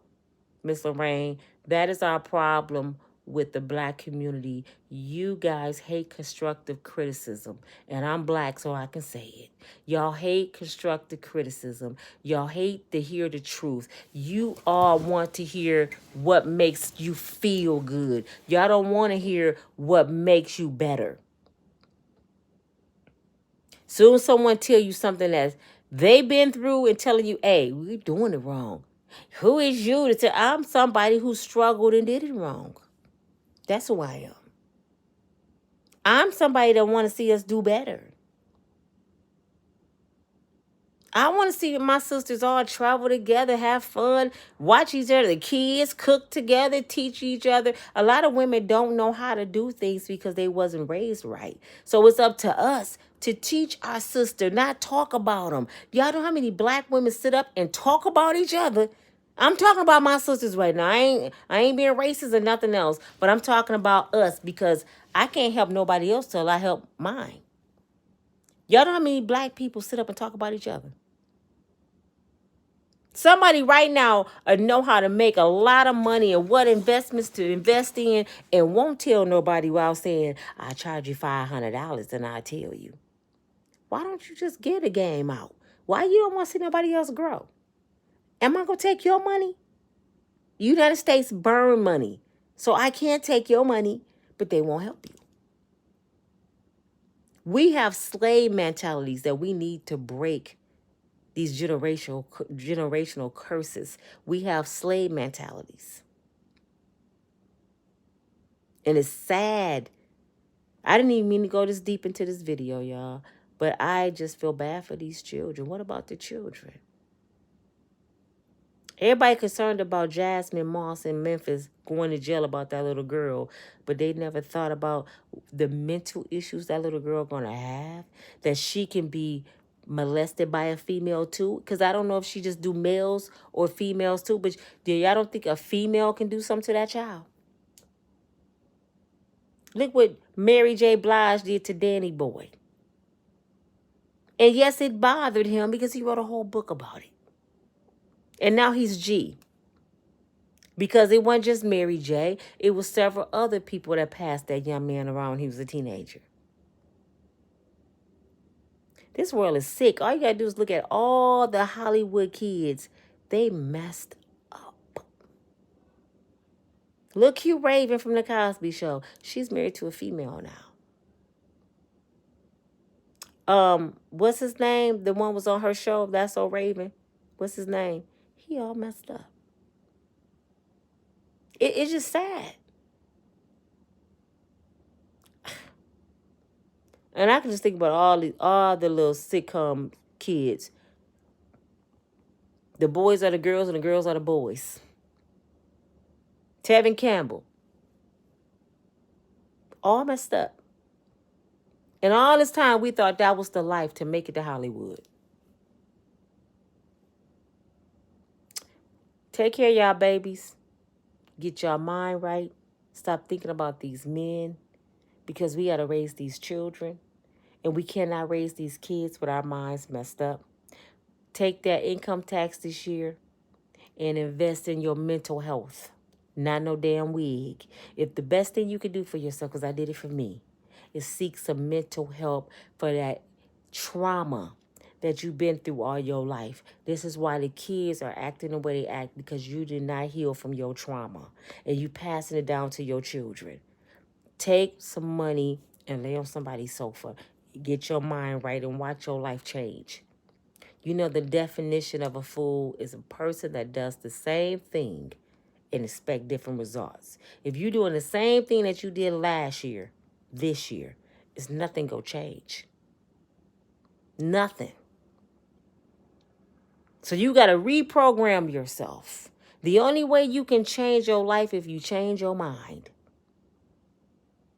Miss Lorraine. That is our problem with the black community. You guys hate constructive criticism. And I'm black, so I can say it. Y'all hate constructive criticism. Y'all hate to hear the truth. You all want to hear what makes you feel good. Y'all don't want to hear what makes you better. Soon as someone tell you something that they've been through and telling you, hey, we're doing it wrong. Who is you to tell? I'm somebody who struggled and did it wrong. That's who I am. I'm somebody that want to see us do better. I want to see my sisters all travel together, have fun, watch each other, the kids cook together, teach each other. A lot of women don't know how to do things because they wasn't raised right. So it's up to us to teach our sister, not talk about them. Y'all know how many black women sit up and talk about each other? I'm talking about my sisters right now. I ain't being racist or nothing else, but I'm talking about us because I can't help nobody else till I help mine. Y'all know how many black people sit up and talk about each other? Somebody right now know how to make a lot of money and what investments to invest in and won't tell nobody while saying, I charge you $500 and I tell you. Why don't you just get a game out? Why you don't want to see nobody else grow? Am I going to take your money? United States burn money. So I can't take your money, but they won't help you. We have slave mentalities that we need to break. These generational curses. We have slave mentalities. And it's sad. I didn't even mean to go this deep into this video, y'all. But I just feel bad for these children. What about the children? Everybody concerned about Jasmine Moss in Memphis going to jail about that little girl. But they never thought about the mental issues that little girl going to have. That she can be molested by a female too. Because I don't know if she just do males or females too. But y'all don't think a female can do something to that child? Look what Mary J. Blige did to Danny Boy. And yes, it bothered him because he wrote a whole book about it. And now he's G. Because it wasn't just Mary J. It was several other people that passed that young man around when he was a teenager. This world is sick. All you got to do is look at all the Hollywood kids. They messed up. Look, Hugh Raven from The Cosby Show. She's married to a female now. What's his name? The one was on her show, That's So Raven. What's his name? He all messed up. It's just sad. And I can just think about all the little sitcom kids. The boys are the girls and the girls are the boys. Tevin Campbell. All messed up. And all this time we thought that was the life to make it to Hollywood. Take care of y'all babies. Get your mind right. Stop thinking about these men. Because we got to raise these children. And we cannot raise these kids with our minds messed up. Take that income tax this year and invest in your mental health. Not no damn wig. If the best thing you can do for yourself, because I did it for me, is seek some mental help for that trauma that you've been through all your life. This is why the kids are acting the way they act, because you did not heal from your trauma. And you passing it down to your children. Take some money and lay on somebody's sofa. Get your mind right and watch your life change. You know, the definition of a fool is a person that does the same thing and expect different results. If you're doing the same thing that you did last year, this year, it's nothing gonna change. Nothing. So you got to reprogram yourself. The only way you can change your life if you change your mind.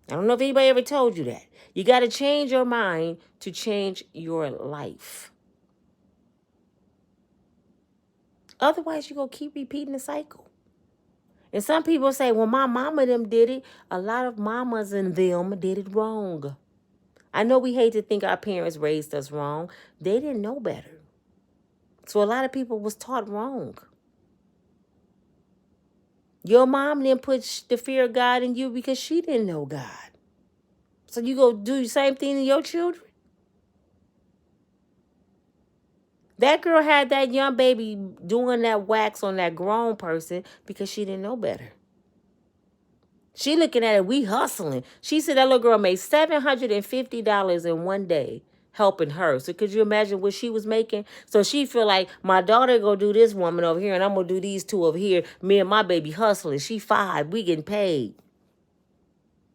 I don't know if anybody ever told you that. You got to change your mind to change your life. Otherwise, you're going to keep repeating the cycle. And some people say, well, my mama them did it. A lot of mamas and them did it wrong. I know we hate to think our parents raised us wrong. They didn't know better. So a lot of people was taught wrong. Your mom didn't put the fear of God in you because she didn't know God. So you go do the same thing to your children? That girl had that young baby doing that wax on that grown person because she didn't know better. She looking at it, we hustling. She said that little girl made $750 in one day helping her. So could you imagine what she was making? So she feel like my daughter go do this woman over here and I'm going to do these two over here. Me and my baby hustling. She 5. We getting paid.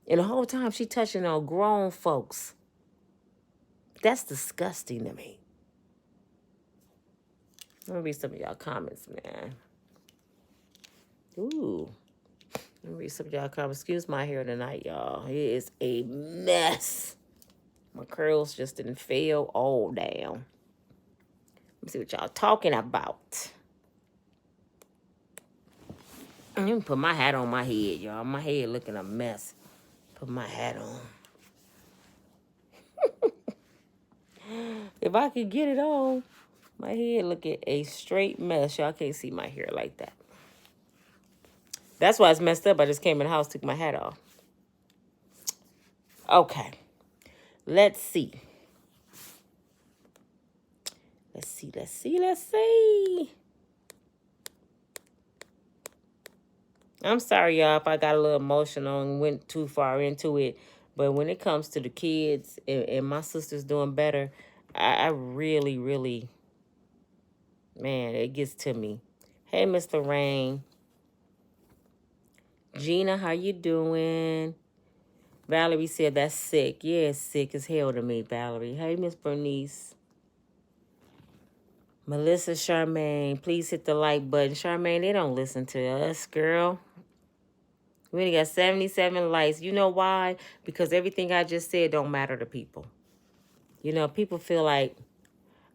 And the whole time she touching on grown folks. That's disgusting to me. Let me read some of y'all comments, man. Ooh. Let me read some of y'all comments. Excuse my hair tonight, y'all. It is a mess. My curls just didn't fail all down. Let me see what y'all talking about. Let me put my hat on my head, y'all. My head looking a mess. Put my hat on. If I could get it on. My head looking a straight mess. Y'all can't see my hair like that. That's why it's messed up. I just came in the house, took my hat off. Okay. Let's see. Let's see. I'm sorry, y'all, if I got a little emotional and went too far into it. But when it comes to the kids and my sister's doing better, I really, really, man, it gets to me. Hey, Mr. Rain. Gina, how you doing? Valerie said that's sick. Yeah, it's sick as hell to me, Valerie. Hey, Miss Bernice. Melissa Charmaine, please hit the like button. Charmaine, they don't listen to us, girl. We only got 77 likes. You know why? Because everything I just said don't matter to people. You know, people feel like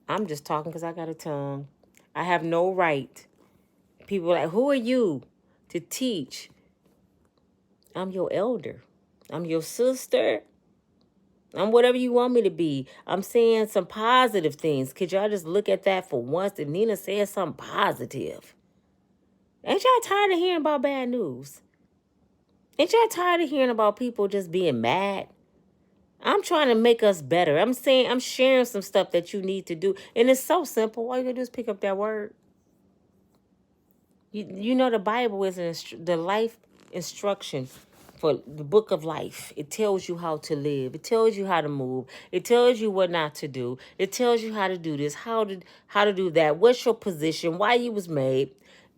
I'm just talking because I got a tongue. I have no right. People are like, who are you to teach? I'm your elder. I'm your sister. I'm whatever you want me to be. I'm saying some positive things. Could y'all just look at that for once? And Nina said something positive. Ain't y'all tired of hearing about bad news? Ain't y'all tired of hearing about people just being mad? I'm trying to make us better. I'm sharing some stuff that you need to do. And it's so simple. All you gotta do is pick up that word. You know the Bible is the life instruction for the book of life. It tells you how to live. It tells you how to move. It tells you what not to do. It tells you how to do this, how to do that. What's your position? Why you was made?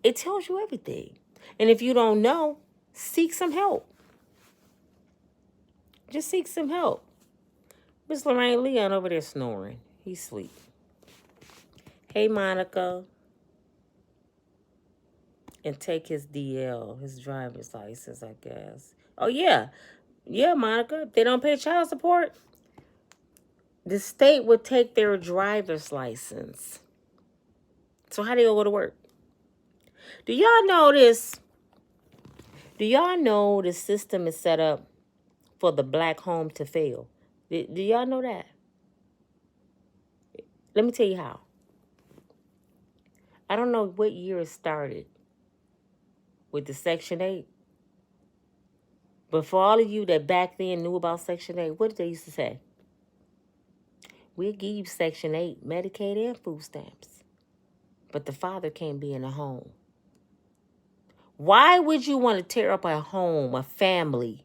It tells you everything. And if you don't know, seek some help. Just seek some help. Miss Lorraine Leon over there snoring. He's asleep. Hey, Monica. And take his DL, his driver's license, I guess. Oh, yeah. Yeah, Monica. If they don't pay child support, the state would take their driver's license. So how do you go to work? Do y'all know this? Do y'all know the system is set up for the black home to fail? Do y'all know that? Let me tell you how. I don't know what year it started with the Section 8. But for all of you that back then knew about Section 8, what did they used to say? We'll give you Section 8, Medicaid and food stamps. But the father can't be in a home. Why would you want to tear up a home, a family,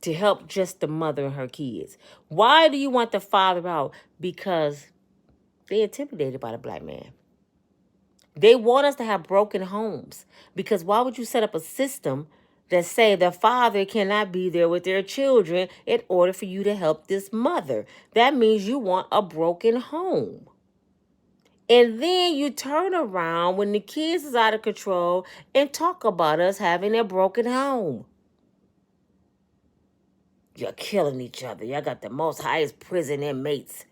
to help just the mother and her kids? Why do you want the father out? Because they're intimidated by the black man. They want us to have broken homes. Because why would you set up a system that say the father cannot be there with their children in order for you to help this mother? That means you want a broken home. And then you turn around when the kids is out of control and talk about us having a broken home. You're killing each other. Y'all got the most highest prison inmates.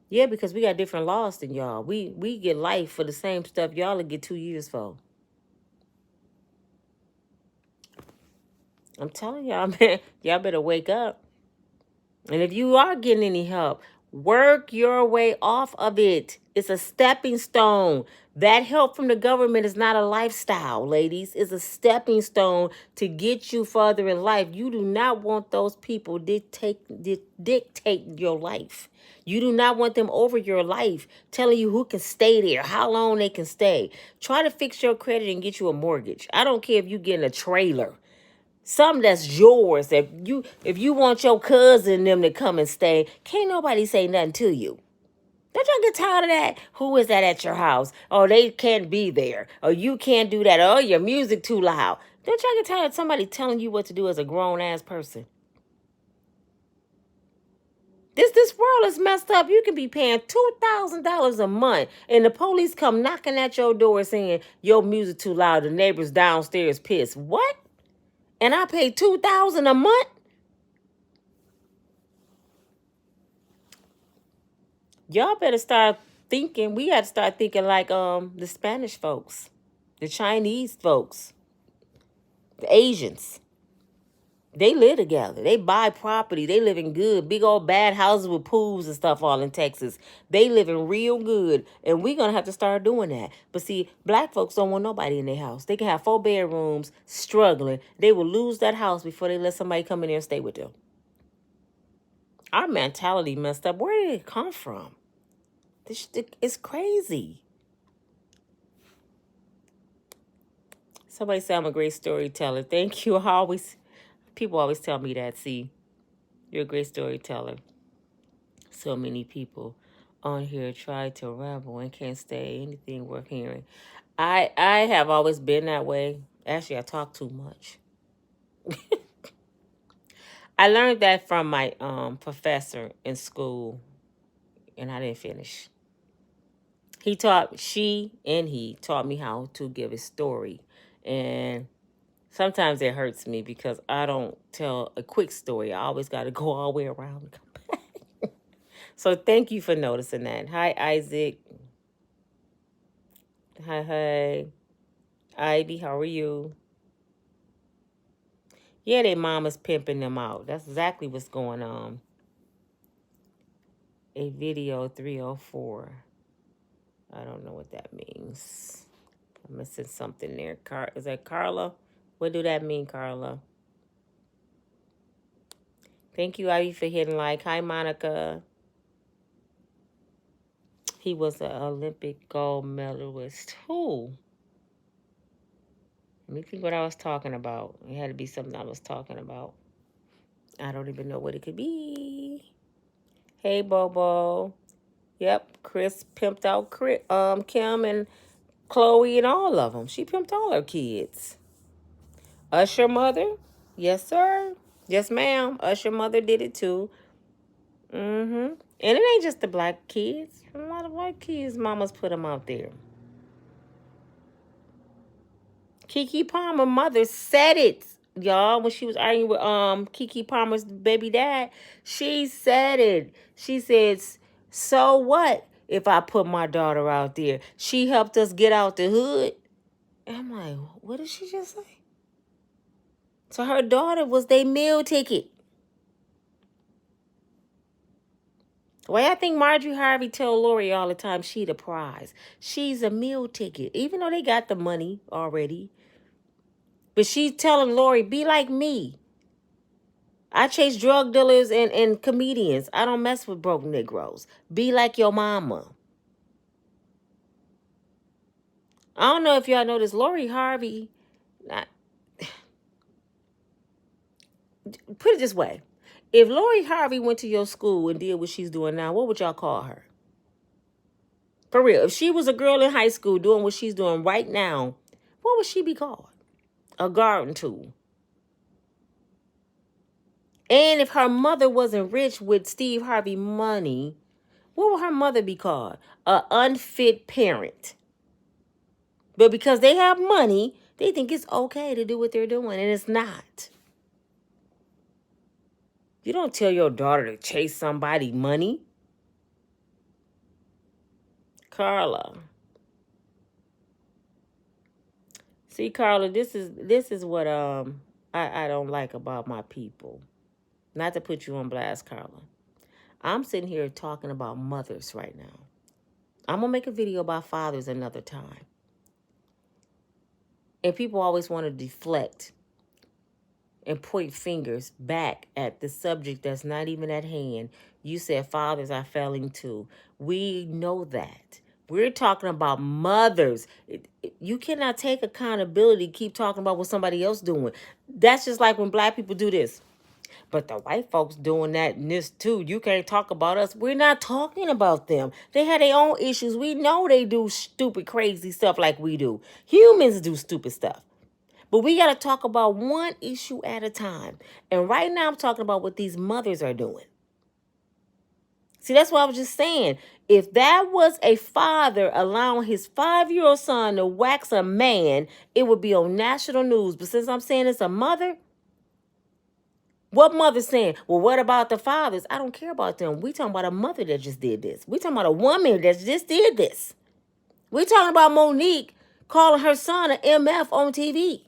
Yeah, because we got different laws than y'all. We get life for the same stuff y'all will get 2 years for. I'm telling y'all, man, y'all better wake up. And if you are getting any help, work your way off of it. It's a stepping stone. That help from the government is not a lifestyle, ladies. It's a stepping stone to get you further in life. You do not want those people dictate your life. You do not want them over your life, telling you who can stay there, how long they can stay. Try to fix your credit and get you a mortgage. I don't care if you get in a trailer. Something that's yours. If you want your cousin and them to come and stay, can't nobody say nothing to you. Don't y'all get tired of that? Who is that at your house? Oh, they can't be there. Or you can't do that. Oh, your music too loud. Don't y'all get tired of somebody telling you what to do as a grown-ass person? This world is messed up. You can be paying $2,000 a month, and the police come knocking at your door saying your music too loud. The neighbors downstairs pissed. What? And I pay $2,000 a month? Y'all better start thinking. We got to start thinking like the Spanish folks, the Chinese folks, the Asians. They live together. They buy property. They living good. Big old bad houses with pools and stuff all in Texas. They living real good. And we're going to have to start doing that. But see, black folks don't want nobody in their house. They can have 4 bedrooms struggling. They will lose that house before they let somebody come in there and stay with them. Our mentality messed up. Where did it come from? It's crazy. Somebody say I'm a great storyteller. Thank you. People always tell me that. See, you're a great storyteller. So many people on here try to ramble and can't say anything worth hearing. I have always been that way. Actually, I talk too much. I learned that from my professor in school, and I didn't finish. He taught me how to give a story, and sometimes it hurts me because I don't tell a quick story. I always got to go all the way around and come back. So thank you for noticing that. Hi, Isaac. Hi. Ivy, how are you? Yeah, their mama's pimping them out. That's exactly what's going on. A video 304. I don't know what that means. I'm missing something there. Is that Carla? What do that mean, Carla? Thank you, Ivy, for hitting like. Hi, Monica. He was an Olympic gold medalist. Who? Let me think what I was talking about. It had to be something I was talking about. I don't even know what it could be. Hey, Bobo. Yep, Chris pimped out Kim and Chloe and all of them. She pimped all her kids. Usher mother? Yes, sir. Yes, ma'am. Usher mother did it too. Mm-hmm. And it ain't just the black kids. A lot of white kids, mamas put them out there. Keke Palmer mother said it, y'all, when she was arguing with Keke Palmer's baby dad. She said it. She says, so what if I put my daughter out there? She helped us get out the hood. And I'm like, what did she just say? So her daughter was their meal ticket. The way I think Marjorie Harvey tell Lori all the time, she the prize. She's a meal ticket, even though they got the money already. But she's telling Lori, be like me. I chase drug dealers and comedians. I don't mess with broke Negroes. Be like your mama. I don't know if y'all know this. Lori Harvey, put it this way. If Lori Harvey went to your school and did what she's doing now, what would y'all call her? For real. If she was a girl in high school doing what she's doing right now, what would she be called? A garden tool. And if her mother wasn't rich with Steve Harvey money, what would her mother be called? An unfit parent. But because they have money, they think it's okay to do what they're doing, and it's not. You don't tell your daughter to chase somebody money. Carla. See, Carla, this is what I don't like about my people. Not to put you on blast, Carla. I'm sitting here talking about mothers right now. I'm going to make a video about fathers another time. And people always want to deflect and point fingers back at the subject that's not even at hand. You said fathers are failing too. We know that. We're talking about mothers. You cannot take accountability, keep talking about what somebody else doing. That's just like when black people do this. But the white folks doing that and this too. You can't talk about us. We're not talking about them. They have their own issues. We know they do stupid, crazy stuff like we do. Humans do stupid stuff. But we got to talk about one issue at a time. And right now I'm talking about what these mothers are doing. See, that's what I was just saying. If that was a father allowing his 5-year-old son to wax a man, it would be on national news. But since I'm saying it's a mother, what mother's saying? Well, what about the fathers? I don't care about them. We talking about a mother that just did this. We talking about a woman that just did this. We talking about Monique calling her son an MF on TV.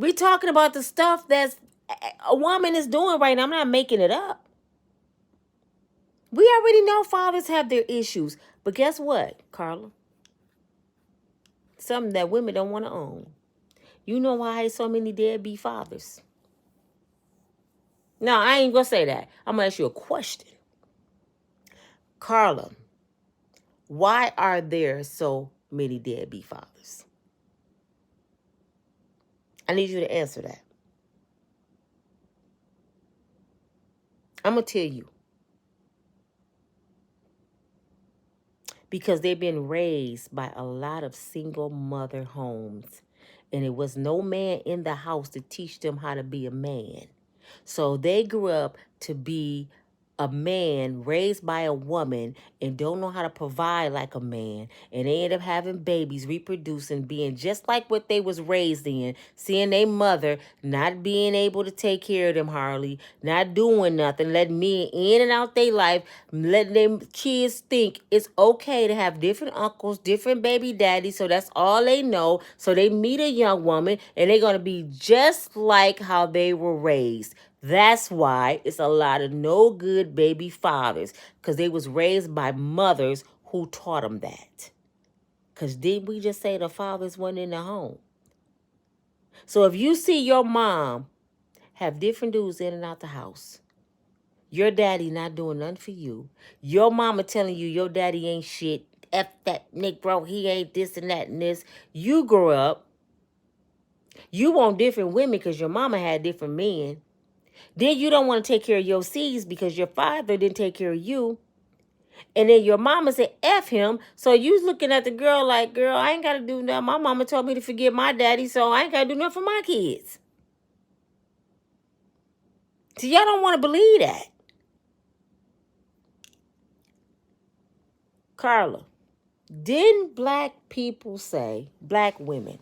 We talking about the stuff that's a woman is doing right now. I'm not making it up. We already know fathers have their issues. But guess what, Carla? Something that women don't want to own. You know why so many deadbeat fathers? No, I ain't going to say that. I'm going to ask you a question. Carla, why are there so many deadbeat fathers? I need you to answer that. I'm going to tell you. Because they've been raised by a lot of single mother homes. And it was no man in the house to teach them how to be a man. So they grew up to be a man raised by a woman and don't know how to provide like a man, and they end up having babies, reproducing, being just like what they was raised in, seeing their mother not being able to take care of them, Harley, not doing nothing, letting men in and out their life, letting them kids think it's okay to have different uncles, different baby daddies, so that's all they know. So they meet a young woman and they're going to be just like how they were raised. That's why it's a lot of no good baby fathers, because they was raised by mothers who taught them that. Because didn't we just say the fathers weren't in the home? So if you see your mom have different dudes in and out the house, your daddy not doing nothing for you, your mama telling you your daddy ain't shit, F that Nick bro, he ain't this and that and this, you grew up, you want different women because your mama had different men. Then you don't want to take care of your seeds because your father didn't take care of you. And then your mama said, F him. So you looking at the girl like, girl, I ain't got to do nothing. My mama told me to forget my daddy, so I ain't got to do nothing for my kids. So y'all don't want to believe that. Carla, didn't black people say, black women,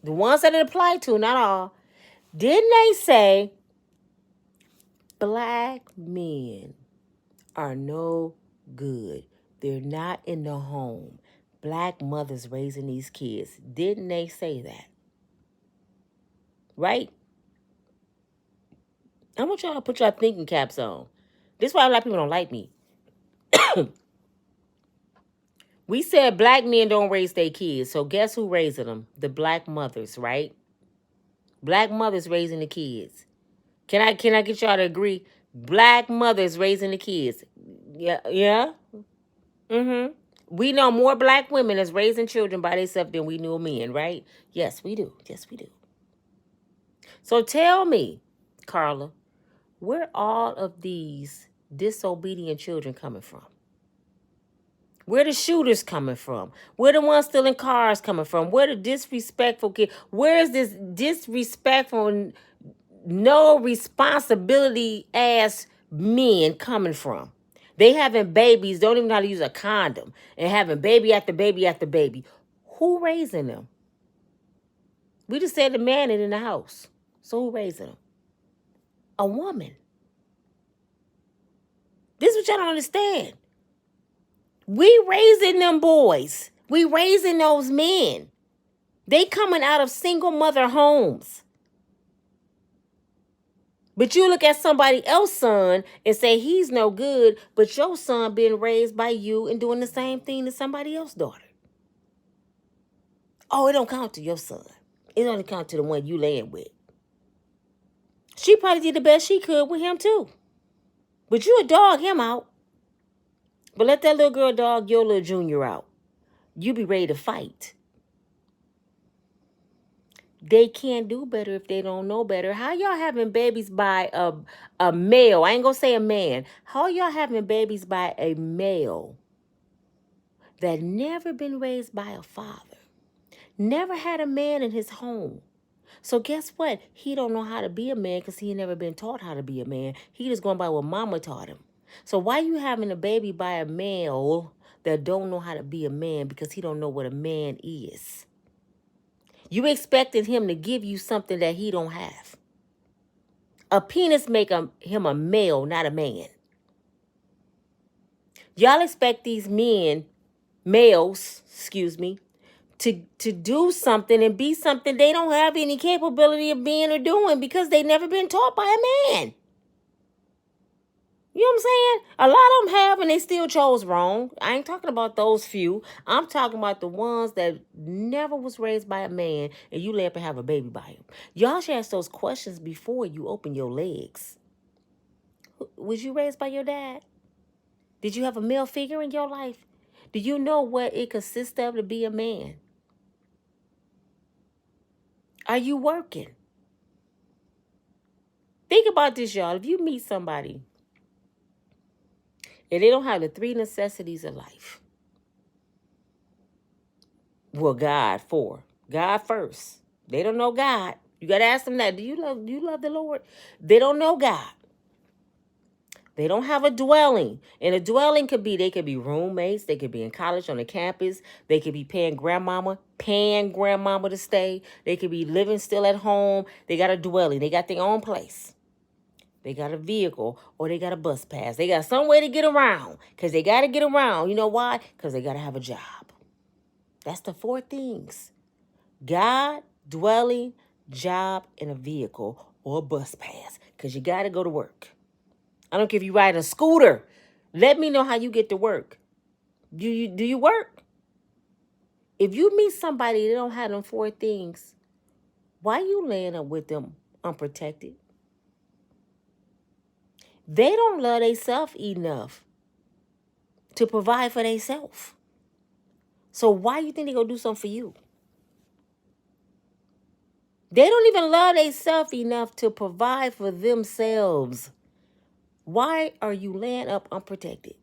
the ones that it applied to, not all, didn't they say black men are no good? They're not in the home. Black mothers raising these kids. Didn't they say that? Right? I want y'all to put your thinking caps on. This is why a lot of people don't like me. We said black men don't raise their kids. So guess who raising them? The black mothers, right? Black mothers raising the kids. Can I get y'all to agree? Black mothers raising the kids. Yeah. Mm-hmm. We know more black women is raising children by themselves than we knew men, right? Yes, we do. Yes, we do. So tell me, Carla, where all of these disobedient children coming from? Where the shooters coming from? Where the ones stealing cars coming from? Where the disrespectful kid? Where is this disrespectful, no responsibility ass men coming from? They having babies, don't even know how to use a condom, and having baby after baby after baby. Who raising them? We just said the man is in the house. So who raising them? A woman. This is what y'all don't understand. We raising them boys. We raising those men. They coming out of single mother homes. But you look at somebody else's son and say he's no good, but your son being raised by you and doing the same thing to somebody else's daughter. Oh, it don't count to your son. It only count to the one you laying with. She probably did the best she could with him too. But you would dog him out. But let that little girl dog your little junior out. You be ready to fight. They can't do better if they don't know better. How y'all having babies by a male? I ain't gonna say a man. How y'all having babies by a male that never been raised by a father? Never had a man in his home. So guess what? He don't know how to be a man because he never been taught how to be a man. He just going by what mama taught him. So why you having a baby by a male that don't know how to be a man because he don't know what a man is? You expected him to give you something that he don't have. A penis make him a male, not a man. Y'all expect these men, males, to do something and be something they don't have any capability of being or doing because they never been taught by a man. You know what I'm saying? A lot of them have and they still chose wrong. I ain't talking about those few. I'm talking about the ones that never was raised by a man and you let up and have a baby by him. Y'all should ask those questions before you open your legs. Was you raised by your dad? Did you have a male figure in your life? Do you know what it consists of to be a man? Are you working? Think about this, y'all. If you meet somebody and they don't have the three necessities of life, well, God first. They don't know God. You got to ask them that. Do you love the Lord? They don't know God. They don't have a dwelling. And a dwelling they could be roommates. They could be in college on the campus. They could be paying grandmama to stay. They could be living still at home. They got a dwelling. They got their own place. They got a vehicle or they got a bus pass. They got some way to get around because they got to get around. You know why? Because they got to have a job. That's the four things. God, dwelling, job, and a vehicle or a bus pass because you got to go to work. I don't care if you ride a scooter. Let me know how you get to work. Do you work? If you meet somebody that don't have them four things, why you laying up with them unprotected? They don't love themselves enough to provide for themselves. So why you think they gonna do something for you? They don't even love themselves enough to provide for themselves. Why are you laying up unprotected?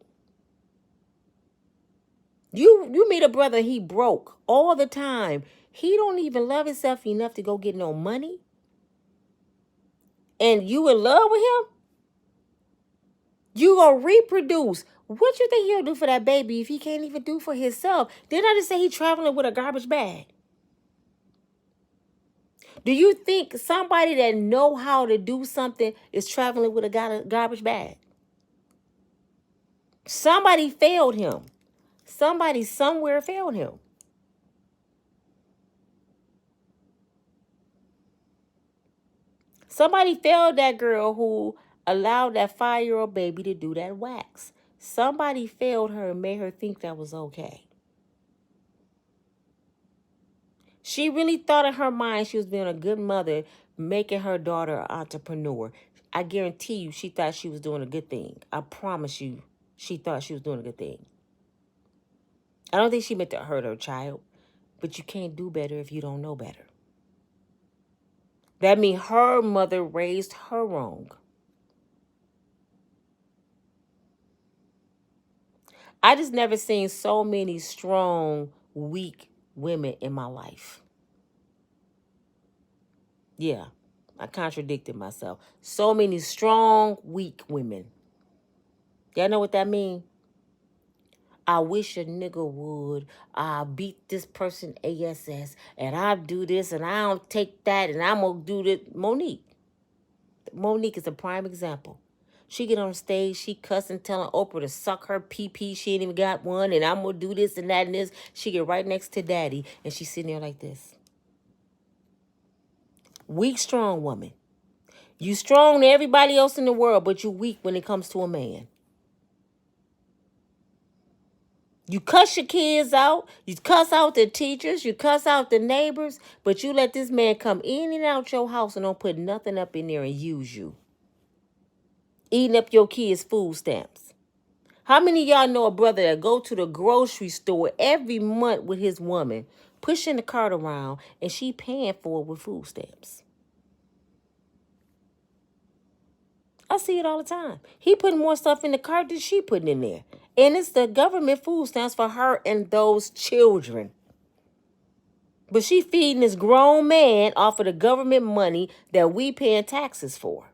You meet a brother, he broke all the time. He don't even love himself enough to go get no money. And you in love with him? You gonna reproduce. What you think he'll do for that baby if he can't even do for himself? Didn't I just say he traveling with a garbage bag? Do you think somebody that know how to do something is traveling with a garbage bag? Somebody failed him. Somebody somewhere failed him. Somebody failed that girl who allowed that 5-year-old baby to do that wax. Somebody failed her and made her think that was okay. She really thought in her mind she was being a good mother, making her daughter an entrepreneur. I guarantee you she thought she was doing a good thing. I promise you she thought she was doing a good thing. I don't think she meant to hurt her child, but you can't do better if you don't know better. That means her mother raised her wrong. I just never seen so many strong, weak women in my life. Yeah, I contradicted myself. So many strong, weak women. Y'all know what that means? I wish a nigga would. I beat this person ASS and I do this and I don't take that and I'm going to do this. Monique is a prime example. She get on stage, she cussing, telling Oprah to suck her pee. She ain't even got one and I'm going to do this and that and this. She get right next to daddy and she's sitting there like this. Weak, strong woman. You strong to everybody else in the world, but you weak when it comes to a man. You cuss your kids out. You cuss out the teachers. You cuss out the neighbors. But you let this man come in and out your house and don't put nothing up in there and use you. Eating up your kids' food stamps. How many of y'all know a brother that go to the grocery store every month with his woman, pushing the cart around, and she paying for it with food stamps? I see it all the time. He putting more stuff in the cart than she putting in there. And it's the government food stamps for her and those children. But she feeding this grown man off of the government money that we paying taxes for.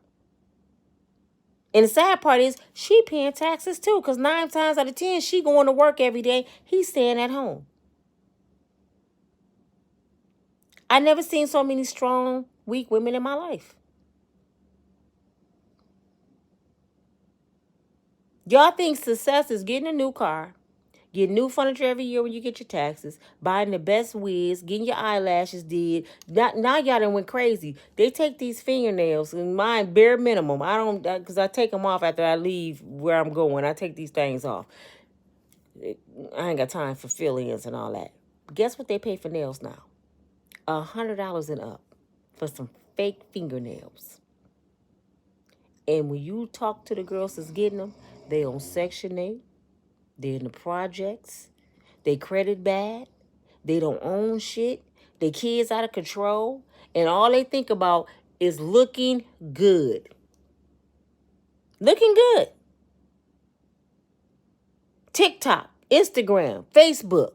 And the sad part is she paying taxes too, because 9 times out of 10, she going to work every day. He's staying at home. I never seen so many strong, weak women in my life. Y'all think success is getting a new car, Getting new furniture every year when you get your taxes, buying the best wigs, getting your eyelashes did. Now y'all done went crazy. They take these fingernails, and mine bare minimum. I don't, because I take them off after I leave where I'm going. I take these things off. I ain't got time for fill-ins and all that. Guess what they pay for nails now? $100 and up for some fake fingernails. And when you talk to the girls that's getting them, they on Section 8. They're in the projects. They credit bad. They don't own shit. Their kids out of control. And all they think about is looking good. Looking good. TikTok, Instagram, Facebook.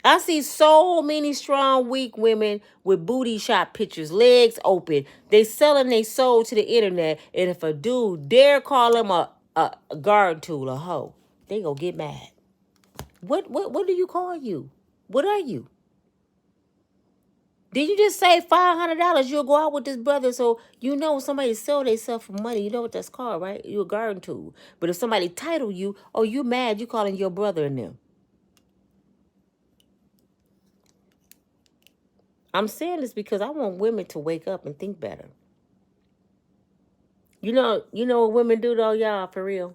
I see so many strong, weak women with booty shot pictures, legs open. They selling their soul to the internet. And if a dude dare call them a garden tool, a hoe, they gonna get mad. What do you call you? What are you? Did you just say $500 you'll go out with this brother? So you know somebody sell themselves for money. You know what that's called, right? You a garden tool. But if somebody title you, oh, you mad, you calling your brother and them. I'm saying this because I want women to wake up and think better. You know what women do though, y'all, for real?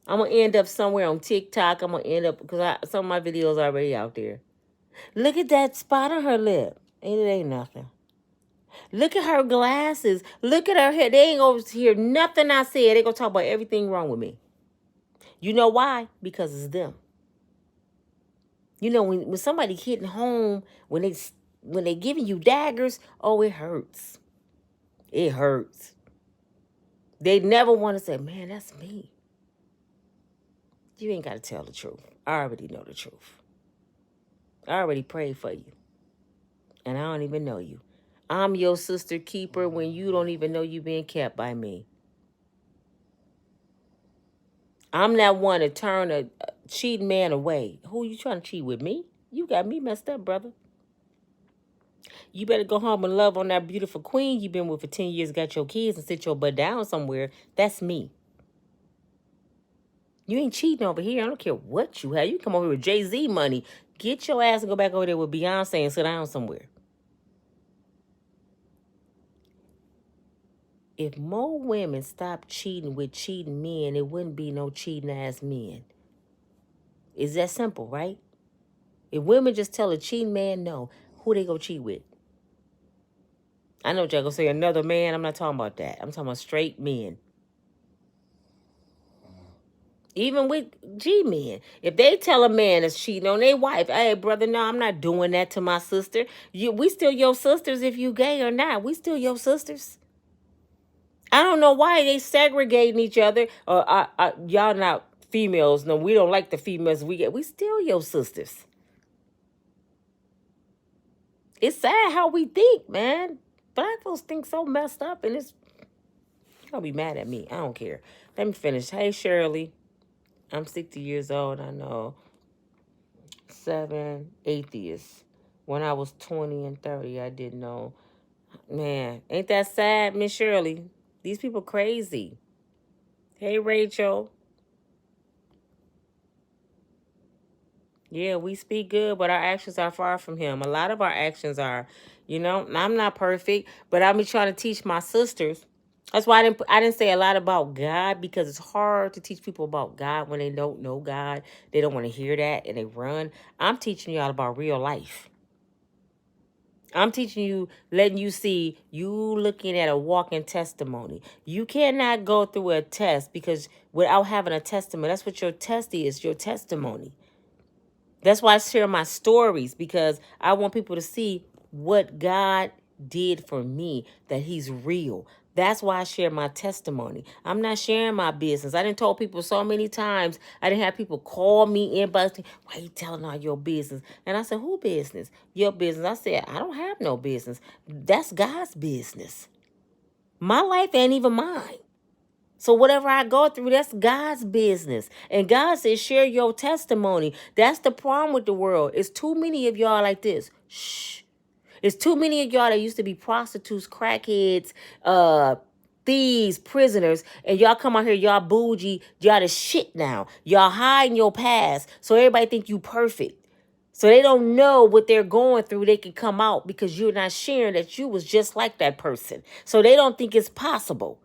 I'm going to end up somewhere on TikTok. I'm going to end up, because some of my videos are already out there. Look at that spot on her lip. It ain't nothing. Look at her glasses. Look at her hair. They ain't going to hear nothing I said. They going to talk about everything wrong with me. You know why? Because it's them. You know, when somebody hitting home, when they giving you daggers, oh, it hurts. It hurts. They never want to say, man, that's me. You ain't got to tell the truth. I already know the truth. I already prayed for you. And I don't even know you. I'm your sister keeper when you don't even know you being kept by me. I'm that one to turn a cheating man away. Who you trying to cheat with, me? You got me messed up, brother. You better go home and love on that beautiful queen you've been with for 10 years, got your kids, and sit your butt down somewhere. That's me. You ain't cheating over here. I don't care what you have. You come over here with Jay-Z money. Get your ass and go back over there with Beyonce and sit down somewhere. If more women stopped cheating with cheating men, it wouldn't be no cheating ass men. It's that simple, right? If women just tell a cheating man no, who they go cheat with? I know what y'all gonna say, another man. I'm not talking about that. I'm talking about straight men. Even with G-men. If they tell a man that's cheating on their wife, hey, brother, no, I'm not doing that to my sister. We still your sisters if you gay or not. We still your sisters. I don't know why they segregating each other. Or y'all not females. No, we don't like the females we get. We still your sisters. It's sad how we think, man. Black folks think so messed up, and it's, you're gonna be mad at me. I don't care. Let me finish. Hey, Shirley. I'm 60 years old. I know. 7 atheists. When I was 20 and 30, I didn't know. Man, ain't that sad, Miss Shirley? These people crazy. Hey, Rachel. Yeah, we speak good, but our actions are far from him. A lot of our actions are, I'm not perfect, but I've been trying to teach my sisters. That's why I didn't say a lot about God, because it's hard to teach people about God when they don't know God. They don't want to hear that and they run. I'm teaching y'all about real life. I'm teaching you, letting you see, you looking at a walking testimony. You cannot go through a test because without having a testimony, that's what your test is, your testimony. That's why I share my stories, because I want people to see what God did for me, that he's real. That's why I share my testimony. I'm not sharing my business. I done told people so many times. I didn't have people call me, inbox, why you telling all your business? And I said, who business? Your business. I said, I don't have no business. That's God's business. My life ain't even mine. So whatever I go through, that's God's business. And God says, share your testimony. That's the problem with the world. It's too many of y'all like this. Shh. It's too many of y'all that used to be prostitutes, crackheads, thieves, prisoners, and y'all come out here, y'all bougie, y'all the shit now. Y'all hiding your past, so everybody think you perfect. So they don't know what they're going through. They can come out because you're not sharing that you was just like that person. So they don't think it's possible.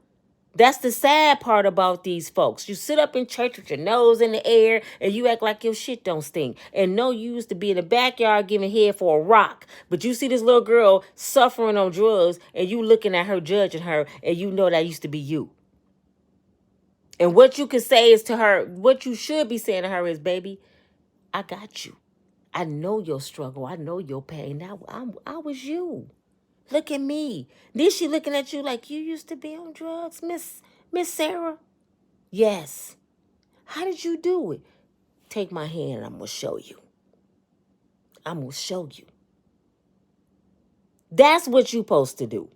That's the sad part about these folks. You sit up in church with your nose in the air and you act like your shit don't stink. And no, you used to be in the backyard giving head for a rock. But you see this little girl suffering on drugs and you looking at her, judging her, and you know that used to be you. And what you can say is to her, what you should be saying to her is, baby, I got you. I know your struggle. I know your pain. I was you. Look at me. Then she looking at you like you used to be on drugs, Miss Sarah. Yes. How did you do it? Take my hand and I'm going to show you. I'm going to show you. That's what you supposed to do.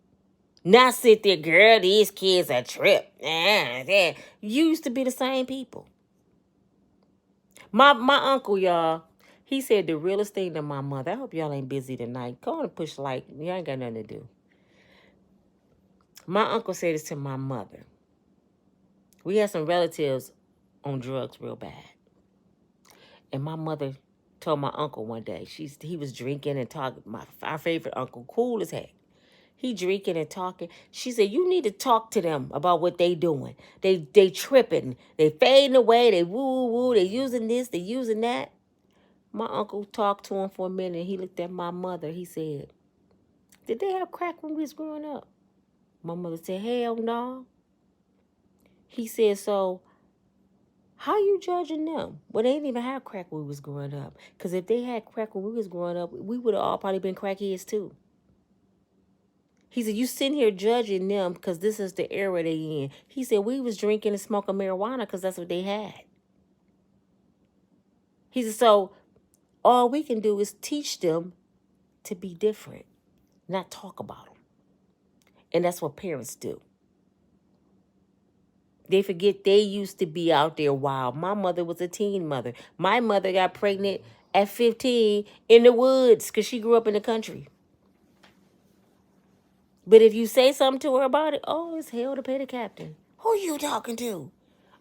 Not sit there, girl, these kids are trip. You used to be the same people. My uncle, y'all, he said the realest thing to my mother. I hope y'all ain't busy tonight. Go on and push like. You ain't got nothing to do. My uncle said this to my mother. We had some relatives on drugs real bad. And my mother told my uncle one day, he was drinking and talking. Our favorite uncle, cool as heck. He drinking and talking. She said, you need to talk to them about what they doing. They tripping. They fading away. They woo. They using this. They using that. My uncle talked to him for a minute. He looked at my mother. He said, did they have crack when we was growing up? My mother said, hell no. He said, so how you judging them? Well, they didn't even have crack when we was growing up. Because if they had crack when we was growing up, we would have all probably been crackheads too. He said, you sitting here judging them because this is the era they in. He said, we was drinking and smoking marijuana because that's what they had. He said, so all we can do is teach them to be different, not talk about them. And that's what parents do. They forget they used to be out there wild. My mother was a teen mother. My mother got pregnant at 15 in the woods because she grew up in the country. But if you say something to her about it, oh, it's hell to pay the captain. Who you talking to?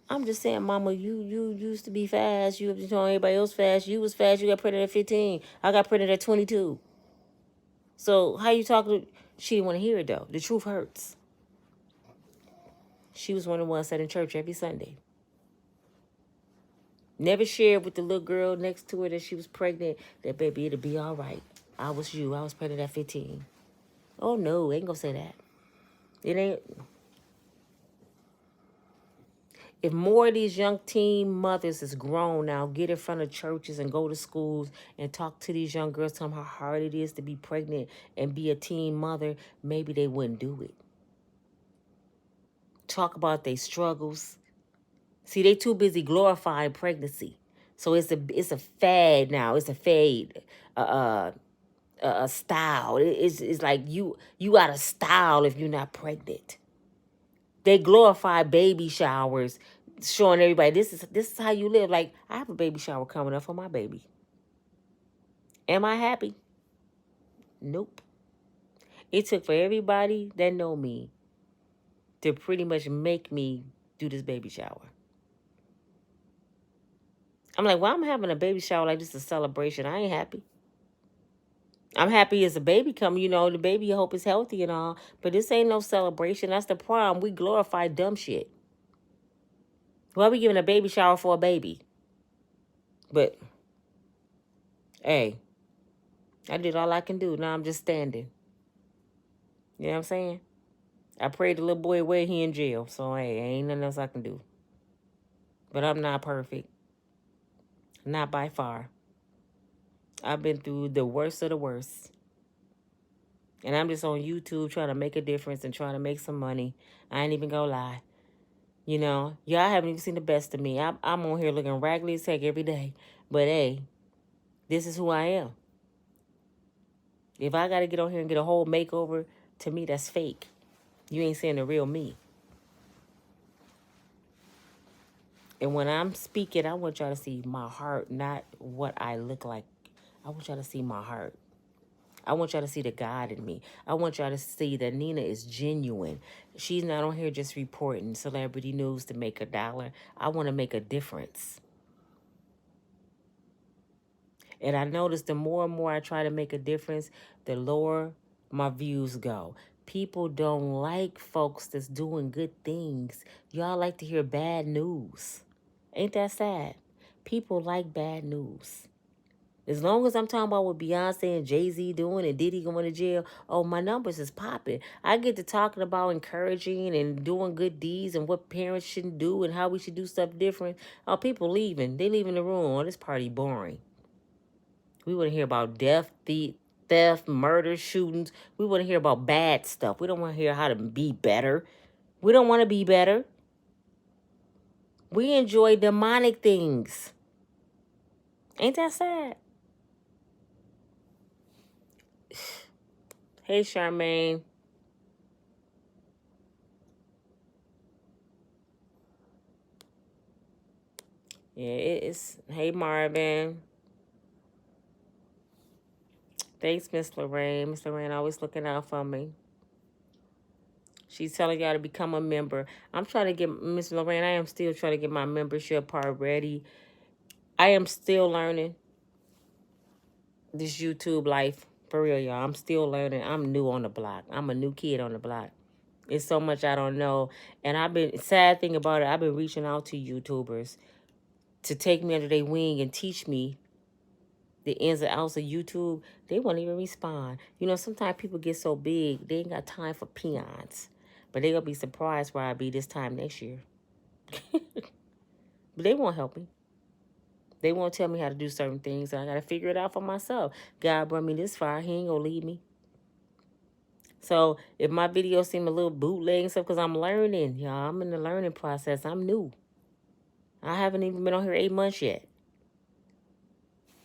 I'm just saying, mama, you used to be fast. You was telling everybody else fast. You was fast. You got pregnant at 15. I got pregnant at 22. So how you talking? She didn't want to hear it, though. The truth hurts. She was one of the ones that in church every Sunday. Never shared with the little girl next to her that she was pregnant, that baby, it'll be all right. I was you. I was pregnant at 15. Oh, no, ain't gonna say that. It ain't. If more of these young teen mothers is grown now, get in front of churches and go to schools and talk to these young girls, tell them how hard it is to be pregnant and be a teen mother, maybe they wouldn't do it. Talk about their struggles. See, they too busy glorifying pregnancy. So it's a fad now. It's a fade. A style. It's like you out of style if you're not pregnant. They glorify baby showers, showing everybody this is how you live. Like, I have a baby shower coming up for my baby. Am I happy? Nope. It took for everybody that know me to pretty much make me do this baby shower. I'm like, well, I'm having a baby shower like this is a celebration. I ain't happy. I'm happy as a baby coming, the baby I hope is healthy and all, but this ain't no celebration. That's the problem. We glorify dumb shit. Why are we giving a baby shower for a baby? But, hey, I did all I can do. Now I'm just standing. You know what I'm saying? I prayed the little boy away. He in jail. So, hey, ain't nothing else I can do. But I'm not perfect. Not by far. I've been through the worst of the worst. And I'm just on YouTube trying to make a difference and trying to make some money. I ain't even gonna lie. Y'all haven't even seen the best of me. I'm on here looking raggedy as heck every day. But, hey, this is who I am. If I got to get on here and get a whole makeover, to me, that's fake. You ain't seeing the real me. And when I'm speaking, I want y'all to see my heart, not what I look like. I want y'all to see my heart. I want y'all to see the God in me. I want y'all to see that Nina is genuine. She's not on here just reporting celebrity news to make $1. I want to make a difference. And I notice the more and more I try to make a difference, the lower my views go. People don't like folks that's doing good things. Y'all like to hear bad news. Ain't that sad? People like bad news. As long as I'm talking about what Beyonce and Jay-Z doing and Diddy going to jail, oh, my numbers is popping. I get to talking about encouraging and doing good deeds and what parents shouldn't do and how we should do stuff different. Oh, people leaving. They leaving the room. Oh, this party boring. We want to hear about death, theft, murder, shootings. We want to hear about bad stuff. We don't want to hear how to be better. We don't want to be better. We enjoy demonic things. Ain't that sad? Hey, Charmaine. Yeah, it's... Hey, Marvin. Thanks, Miss Lorraine. Miss Lorraine always looking out for me. She's telling y'all to become a member. I'm trying to get... Miss Lorraine, I am still trying to get my membership part ready. I am still learning this YouTube life. For real, y'all. I'm still learning. I'm new on the block. I'm a new kid on the block. It's so much I don't know. And sad thing about it, I've been reaching out to YouTubers to take me under their wing and teach me the ins and outs of YouTube. They won't even respond. You know, sometimes people get so big, they ain't got time for peons. But they going to be surprised where I be this time next year. But they won't help me. They won't tell me how to do certain things. And I got to figure it out for myself. God brought me this far. He ain't going to leave me. So if my videos seem a little bootleg and stuff, because I'm learning, y'all. I'm in the learning process. I'm new. I haven't even been on here 8 months yet.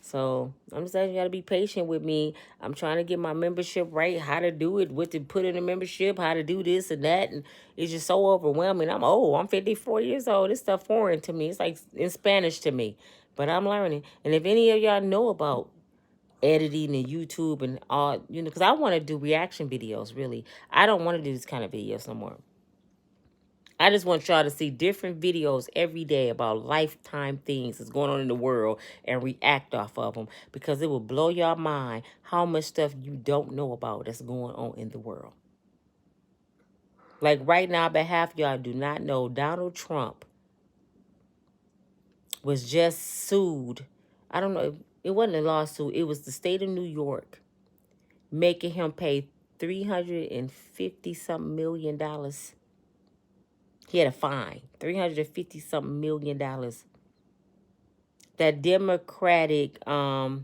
So I'm just saying you got to be patient with me. I'm trying to get my membership right, how to do it, what to put in the membership, how to do this and that. And it's just so overwhelming. I'm old. I'm 54 years old. This stuff foreign to me. It's like in Spanish to me. But I'm learning. And if any of y'all know about editing and YouTube and all, you know, because I want to do reaction videos, really. I don't want to do this kind of videos no more. I just want y'all to see different videos every day about lifetime things that's going on in the world and react off of them, because it will blow your mind how much stuff you don't know about that's going on in the world. Like right now, but half y'all do not know Donald Trump was just sued. I don't know. It wasn't a lawsuit. It was the state of New York making him pay $350 something million. He had a fine, $350 something million. That Democratic, I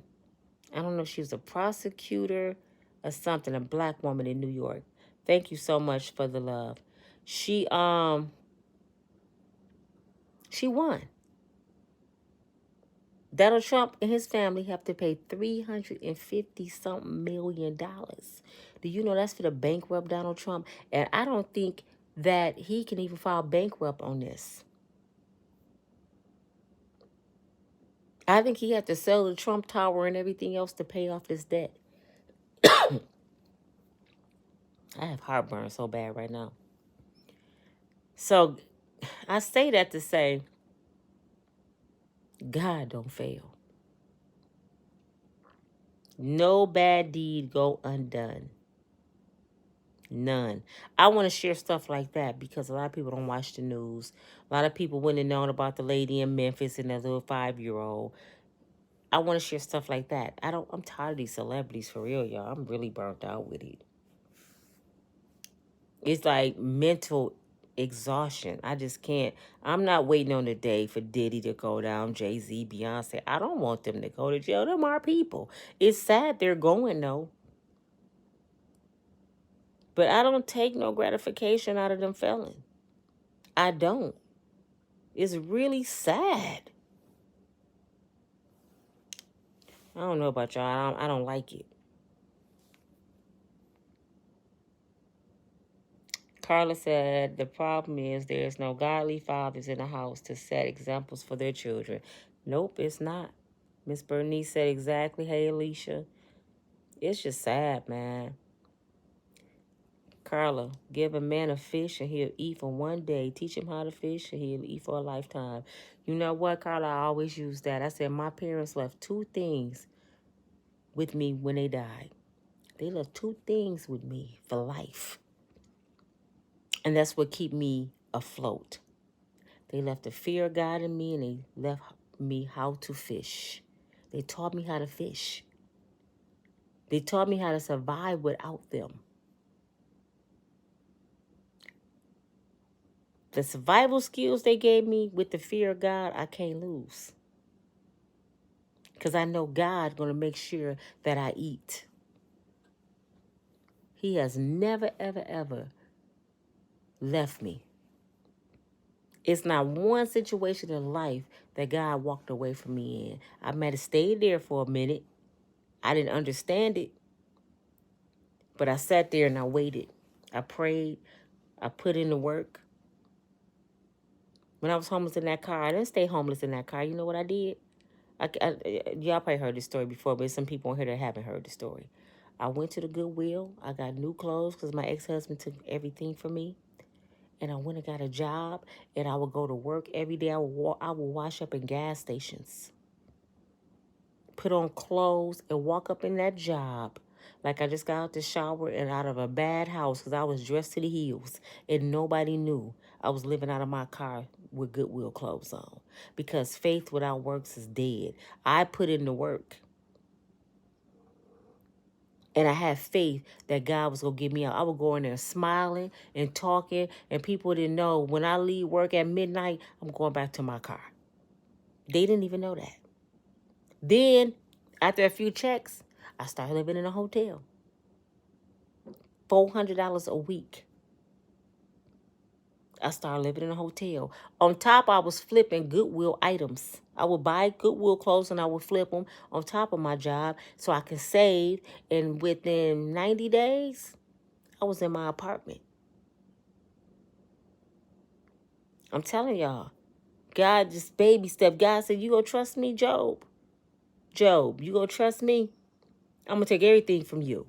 don't know if she was a prosecutor or something, a black woman in New York. Thank you so much for the love. She won. Donald Trump and his family have to pay $350 something million. Do you know that's for the bankrupt Donald Trump? And I don't think that he can even file bankrupt on this. I think he had to sell the Trump Tower and everything else to pay off this debt. I have heartburn so bad right now. So I say that to say, God don't fail. No bad deed go undone. None. I want to share stuff like that because a lot of people don't watch the news. A lot of people wouldn't have known about the lady in Memphis and that little 5-year-old. I want to share stuff like that. I'm tired of these celebrities for real, y'all. I'm really burnt out with it. It's like mental exhaustion. I just can't. I'm not waiting on the day for Diddy to go down, Jay-Z, Beyonce. I don't want them to go to jail. Them are people. It's sad they're going, though. But I don't take no gratification out of them felon. I don't. It's really sad. I don't know about y'all. I don't like it. Carla said, the problem is there's no godly fathers in the house to set examples for their children. Nope, it's not. Miss Bernice said exactly. Hey, Alicia. It's just sad, man. Carla, give a man a fish and he'll eat for one day. Teach him how to fish and he'll eat for a lifetime. You know what, Carla? I always use that. I said my parents left two things with me when they died. They left two things with me for life. And that's what keep me afloat. They left the fear of God in me and they left me how to fish. They taught me how to fish. They taught me how to survive without them. The survival skills they gave me with the fear of God, I can't lose. Because I know God's going to make sure that I eat. He has never, ever, ever left me. It's not one situation in life that God walked away from me in. I might have stayed there for a minute. I didn't understand it. But I sat there and I waited. I prayed. I put in the work. When I was homeless in that car, I didn't stay homeless in that car. You know what I did? Y'all probably heard this story before, but some people on here that haven't heard the story. I went to the Goodwill. I got new clothes because my ex-husband took everything from me. And I went and got a job, and I would go to work every day. I would wash up in gas stations, put on clothes, and walk up in that job like I just got out the shower and out of a bad house because I was dressed to the heels, and nobody knew I was living out of my car with Goodwill clothes on, because faith without works is dead. I put in the work. And I had faith that God was going to get me out. I would go in there smiling and talking, and people didn't know when I leave work at midnight, I'm going back to my car. They didn't even know that. Then, after a few checks, I started living in a hotel. $400 a week. I started living in a hotel. On top, I was flipping Goodwill items. I would buy Goodwill clothes and I would flip them on top of my job so I could save. And within 90 days, I was in my apartment. I'm telling y'all, God just baby stepped. God said, you gonna trust me, Job? Job, you gonna trust me? I'm gonna take everything from you.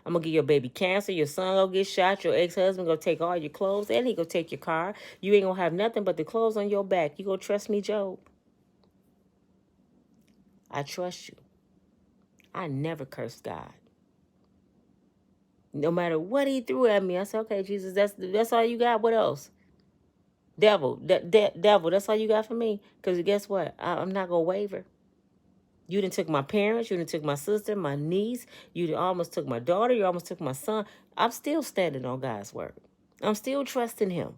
I'm gonna give your baby cancer, your son gonna get shot, your ex-husband gonna take all your clothes, and he gonna take your car. You ain't gonna have nothing but the clothes on your back. You gonna trust me, Job? I trust you. I never cursed God. No matter what he threw at me, I said, okay, Jesus, that's all you got. What else? Devil, devil, that's all you got for me. Because guess what? I'm not gonna waver. You done took my parents. You done took my sister, my niece. You done almost took my daughter. You almost took my son. I'm still standing on God's word. I'm still trusting him.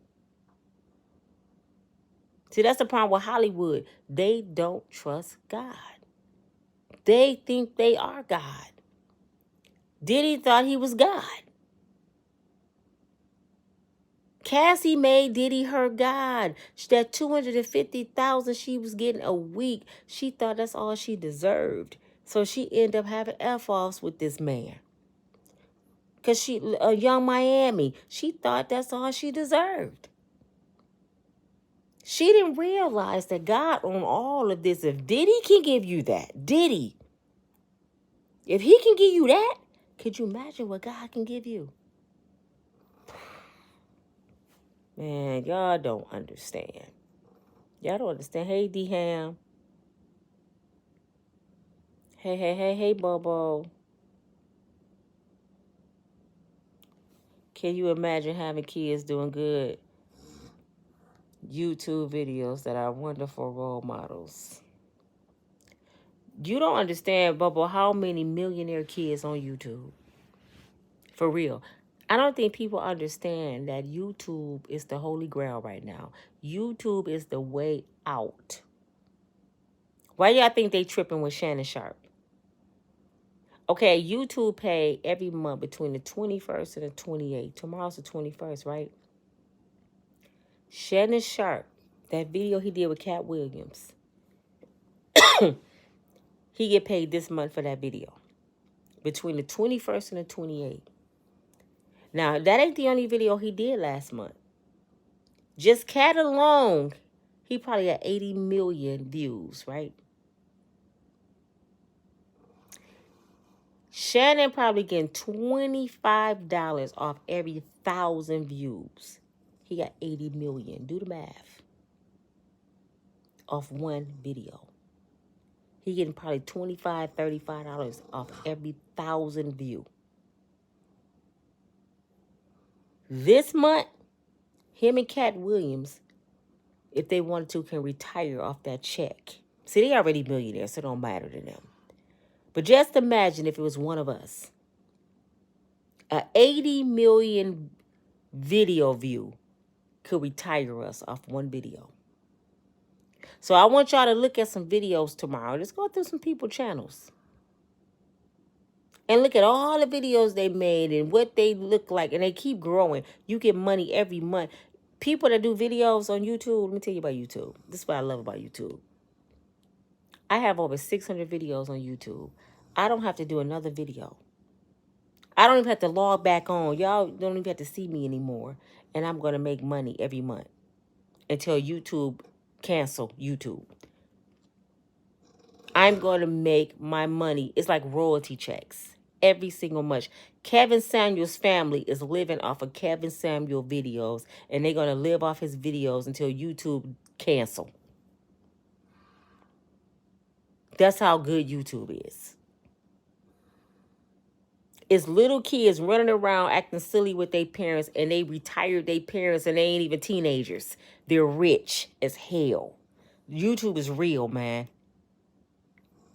See, that's the problem with Hollywood. They don't trust God. They think they are God. Diddy thought he was God. Cassie made Diddy her God. That $250,000 she was getting a week, she thought that's all she deserved. So she ended up having F-offs with this man. Because Young Miami, she thought that's all she deserved. She didn't realize that God on all of this. If Diddy can give you that, Diddy, if he can give you that, could you imagine what God can give you? Man, y'all don't understand. Y'all don't understand. Hey, D-Ham. Hey, Bobo. Can you imagine having kids doing good YouTube videos that are wonderful role models? You don't understand, Bobo, how many millionaire kids on YouTube. For real. I don't think people understand that YouTube is the holy grail right now. YouTube is the way out. Why y'all think they tripping with Shannon Sharp? Okay, YouTube pay every month between the 21st and the 28th. Tomorrow's the 21st, right? Shannon Sharp, that video he did with Cat Williams, he get paid this month for that video. Between the 21st and the 28th. Now, that ain't the only video he did last month. Just Cat alone, he probably got 80 million views, right? Shannon probably getting $25 off every 1,000 views. He got 80 million. Do the math. Off one video. He getting probably $25, $35 off every 1,000 view. This month, him and Cat Williams, if they wanted to, can retire off that check. See, they already millionaires, so it don't matter to them. But just imagine if it was one of us. A 80 million video view could retire us off one video. So I want y'all to look at some videos tomorrow. Let's go through some people channels. And look at all the videos they made and what they look like. And they keep growing. You get money every month. People that do videos on YouTube, let me tell you about YouTube. This is what I love about YouTube. I have over 600 videos on YouTube. I don't have to do another video. I don't even have to log back on. Y'all don't even have to see me anymore. And I'm going to make money every month until YouTube cancel YouTube. I'm going to make my money. It's like royalty checks every single month. Kevin Samuel's family is living off of Kevin Samuel videos, and they're going to live off his videos until YouTube cancel. That's how good YouTube is. It's little kids running around acting silly with their parents, and they retired their parents, and they ain't even teenagers. They're rich as hell. YouTube is real, man.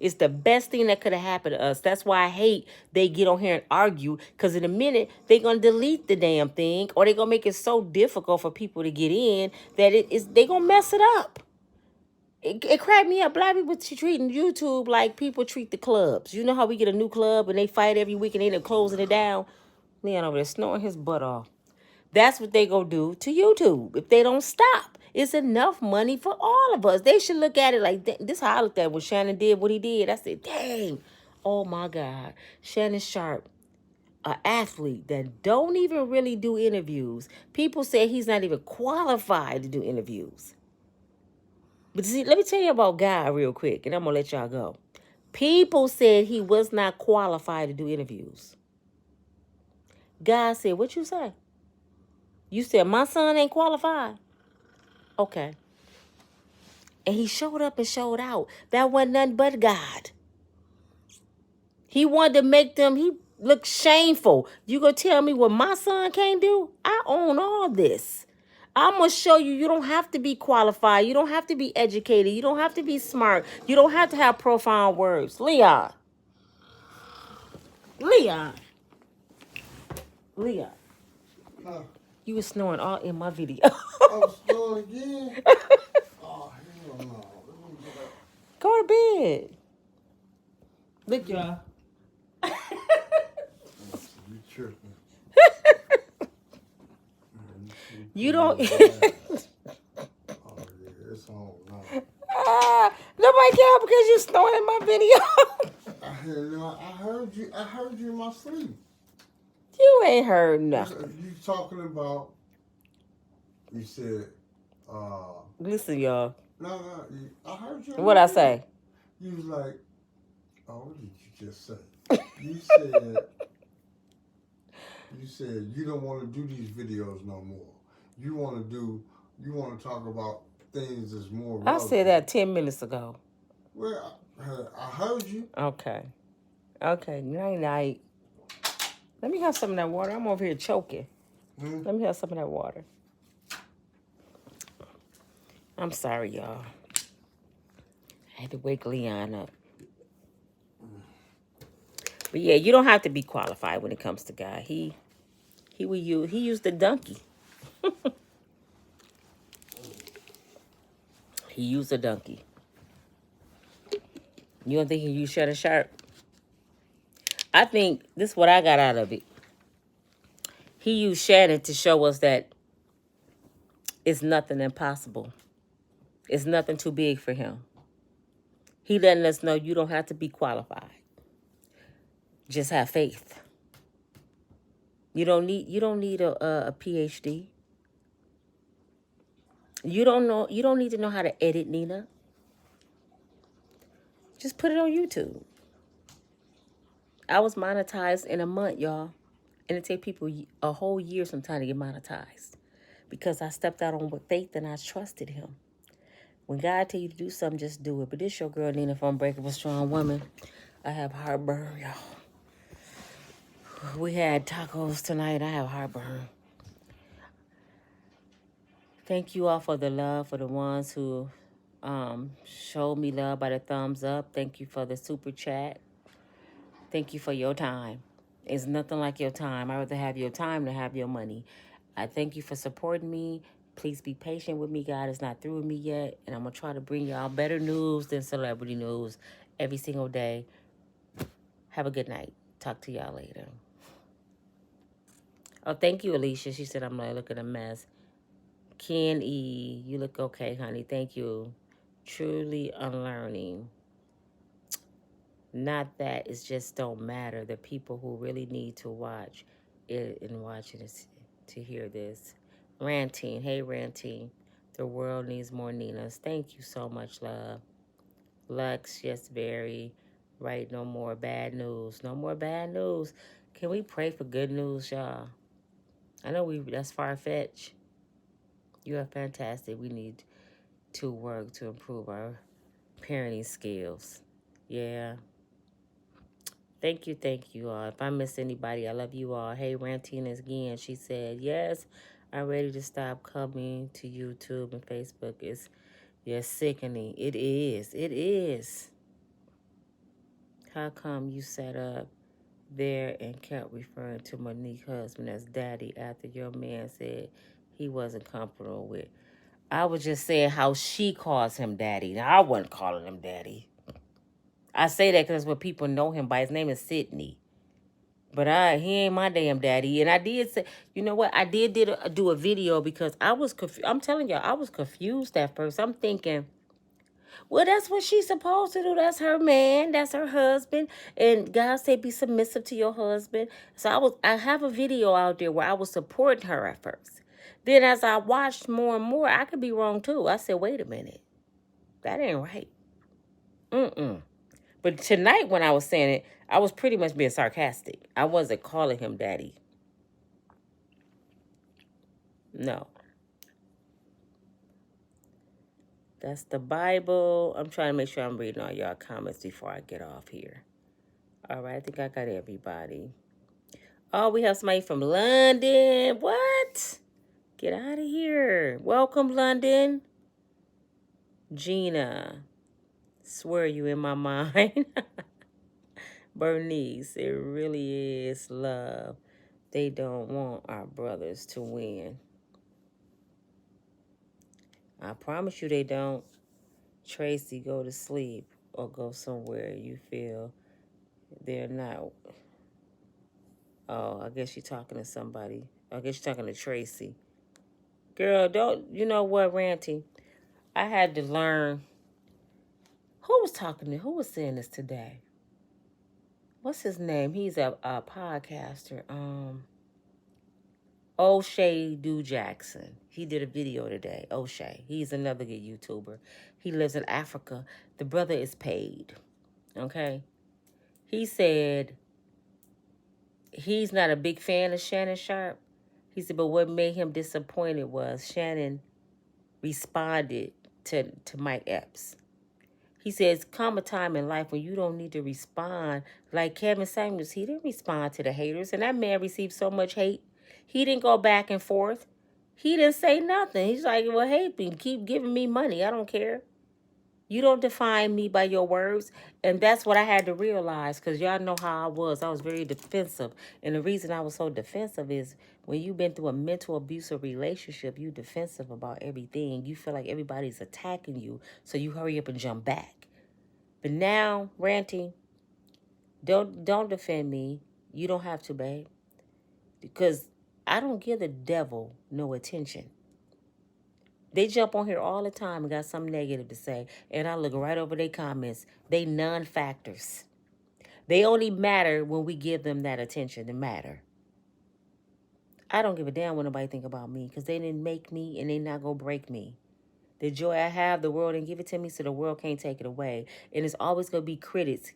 It's the best thing that could have happened to us. That's why I hate they get on here and argue, because in a minute, they're going to delete the damn thing, or they're going to make it so difficult for people to get in that they're going to mess it up. It cracked me up. Black people treating YouTube like people treat the clubs. You know how we get a new club and they fight every week and they end up closing it down? Leon over there snoring his butt off. That's what they gonna do to YouTube if they don't stop. It's enough money for all of us. They should look at it like this. Is how I looked at it when Shannon did what he did. I said, dang, oh my God. Shannon Sharp, an athlete that don't even really do interviews. People say he's not even qualified to do interviews. But see, let me tell you about Guy real quick, and I'm going to let y'all go. People said he was not qualified to do interviews. Guy said, what you say? You said my son ain't qualified? Okay. And he showed up and showed out. That wasn't nothing but God. He wanted to make them, he looked shameful. You gonna tell me what my son can't do? I own all this. I'm going to show you, you don't have to be qualified. You don't have to be educated. You don't have to be smart. You don't have to have profound words. Leon. Leon. Huh. You were snoring all in my video. Oh, snoring again? Oh, hell no. Let me get up. Go to bed. Look, y'all. You tripping. You don't. Oh, yeah, it's on now. Nobody care because you snoring in my video. I heard you in my sleep. You ain't heard nothing. You talking about, you said, Listen, y'all. No, I heard you. What'd I say? You was like, oh, what did you just say? You said you don't want to do these videos no more. You want to talk about things that's more relevant. I said that 10 minutes ago. Well, I heard you. Okay. Night. Let me have some of that water. I'm over here choking. Let me have some of that water. I'm sorry, y'all. I had to wake Leon up. But yeah, you don't have to be qualified when it comes to God. He used the donkey. He used a donkey. You don't think he used Shannon Sharp? I think this is what I got out of it. He used Shannon to show us that it's nothing impossible. It's nothing too big for him. He letting us know you don't have to be qualified. Just have faith. You don't need a PhD. You don't need to know how to edit, Nina. Just put it on YouTube. I was monetized in a month, y'all. And it take people a whole year sometimes to get monetized. Because I stepped out on with faith and I trusted him. When God tell you to do something, just do it. But this your girl Nina from Unbreakable Strong Woman. I have heartburn, y'all. We had tacos tonight. I have heartburn. Thank you all for the love, for the ones who showed me love by the thumbs up. Thank you for the super chat. Thank you for your time. It's nothing like your time. I'd rather have your time than have your money. I thank you for supporting me. Please be patient with me. God is not through with me yet. And I'm going to try to bring y'all better news than celebrity news every single day. Have a good night. Talk to y'all later. Oh, thank you, Alicia. She said I'm like looking a mess. Ken E, you look okay, honey. Thank you. Truly unlearning. Not that it just don't matter. The people who really need to watch it and watching this to hear this. Ranting. Hey, Ranting. The world needs more Ninas. Thank you so much, love. Lux, yes, very. Right, no more bad news. No more bad news. Can we pray for good news, y'all? I know that's far-fetched. You are fantastic. We need to work to improve our parenting skills. Yeah. Thank you all. If I miss anybody, I love you all. Hey, Rantina again. She said, yes, I'm ready to stop coming to YouTube and Facebook. It's sickening. It is. It is. How come you sat up there and kept referring to Monique's husband as daddy after your man said he wasn't comfortable with? I was just saying how she calls him daddy. Now, I wasn't calling him daddy. I say that because what people know him by. His name is Sydney. But he ain't my damn daddy. And I did say, you know what? I did do a video because I was confused. I'm telling y'all, I was confused at first. I'm thinking, well, that's what she's supposed to do. That's her man. That's her husband. And God said, be submissive to your husband. So I have a video out there where I was supporting her at first. Then as I watched more and more, I could be wrong too. I said, wait a minute. That ain't right. But tonight when I was saying it, I was pretty much being sarcastic. I wasn't calling him daddy. No. That's the Bible. I'm trying to make sure I'm reading all y'all comments before I get off here. All right, I think I got everybody. Oh, we have somebody from London. What? Get out of here. Welcome, London. Gina. Swear you in my mind. Bernice, it really is love. They don't want our brothers to win. I promise you they don't. Tracy, go to sleep or go somewhere you feel they're not. Oh, I guess you're talking to somebody. I guess you're talking to Tracy. Girl, don't, you know what, Ranty? I had to learn. Who was saying this today? What's his name? He's a podcaster. O'Shea Do Jackson. He did a video today. O'Shea. He's another good YouTuber. He lives in Africa. The brother is paid. Okay? He said he's not a big fan of Shannon Sharp. He said, but what made him disappointed was Shannon responded to Mike Epps. He says, come a time in life when you don't need to respond. Like Kevin Samuels, he didn't respond to the haters. And that man received so much hate. He didn't go back and forth. He didn't say nothing. He's like, well, hate me. Keep giving me money. I don't care. You don't define me by your words. And that's what I had to realize, because y'all know how I was. I was very defensive. And the reason I was so defensive is when you've been through a mental abusive relationship, you defensive about everything. You feel like everybody's attacking you, so you hurry up and jump back. But now, Ranty, don't defend me. You don't have to, babe. Because I don't give the devil no attention. They jump on here all the time and got something negative to say. And I look right over their comments. They non-factors. They only matter when we give them that attention to matter. I don't give a damn what nobody think about me, because they didn't make me and they not going to break me. The joy I have, the world didn't give it to me, so the world can't take it away. And it's always going to be critics.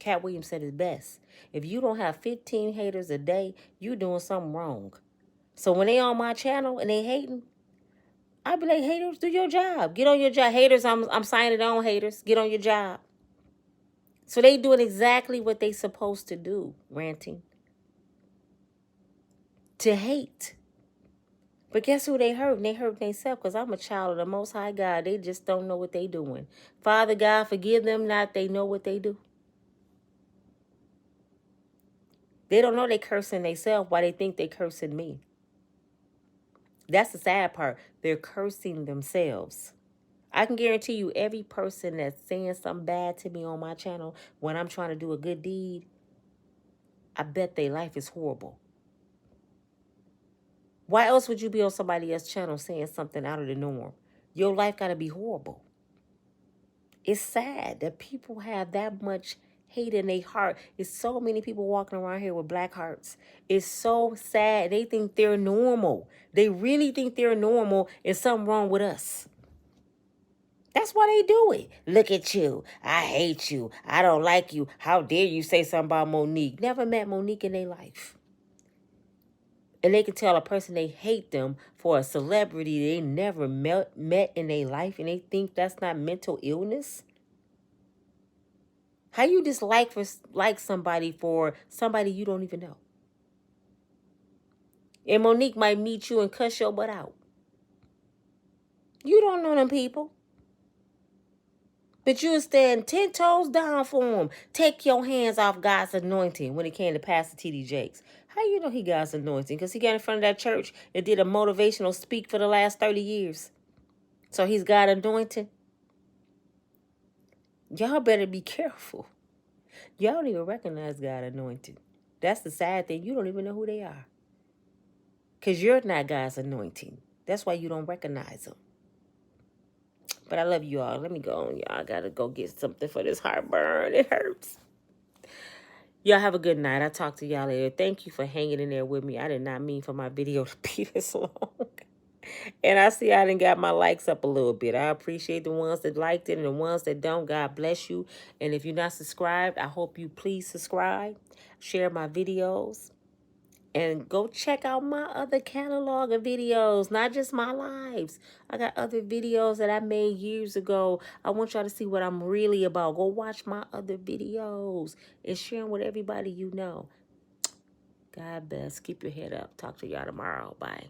Cat Williams said it best. If you don't have 15 haters a day, you doing something wrong. So when they on my channel and they hating, I be like, haters, do your job. Get on your job. Haters, I'm signing on, haters. Get on your job. So they doing exactly what they supposed to do, ranting. To hate. But guess who they hurting? They hurting themselves, because I'm a child of the Most High God. They just don't know what they doing. Father God, forgive them not. They know what they do. They don't know they cursing themselves while they think they cursing me. That's the sad part. They're cursing themselves. I can guarantee you every person that's saying something bad to me on my channel when I'm trying to do a good deed, I bet their life is horrible. Why else would you be on somebody else's channel saying something out of the norm? Your life got to be horrible. It's sad that people have that much hate in their heart. It's so many people walking around here with black hearts. It's so sad. They think they're normal. They really think they're normal and something wrong with us. That's why they do it. Look at you. I hate you. I don't like you. How dare you say something about Monique? Never met Monique in their life. And they can tell a person they hate them for a celebrity they never met in their life, and they think that's not mental illness. How you dislike somebody for somebody you don't even know? And Monique might meet you and cuss your butt out. You don't know them people. But you'll stand 10 toes down for them. Take your hands off God's anointing when it came to Pastor T.D. Jakes. How you know he God's anointing? Because he got in front of that church and did a motivational speak for the last 30 years. So he's God anointing. Y'all better be careful. Y'all don't even recognize God anointed. That's the sad thing. You don't even know who they are. Because you're not God's anointing. That's why you don't recognize them. But I love you all. Let me go on, y'all. I got to go get something for this heartburn. It hurts. Y'all have a good night. I'll talk to y'all later. Thank you for hanging in there with me. I did not mean for my video to be this long. And I see I done got my likes up a little bit. I appreciate the ones that liked it and the ones that don't. God bless you. And if you're not subscribed, I hope you please subscribe. Share my videos. And go check out my other catalog of videos, not just my lives. I got other videos that I made years ago. I want y'all to see what I'm really about. Go watch my other videos and share them with everybody you know. God bless. Keep your head up. Talk to y'all tomorrow. Bye.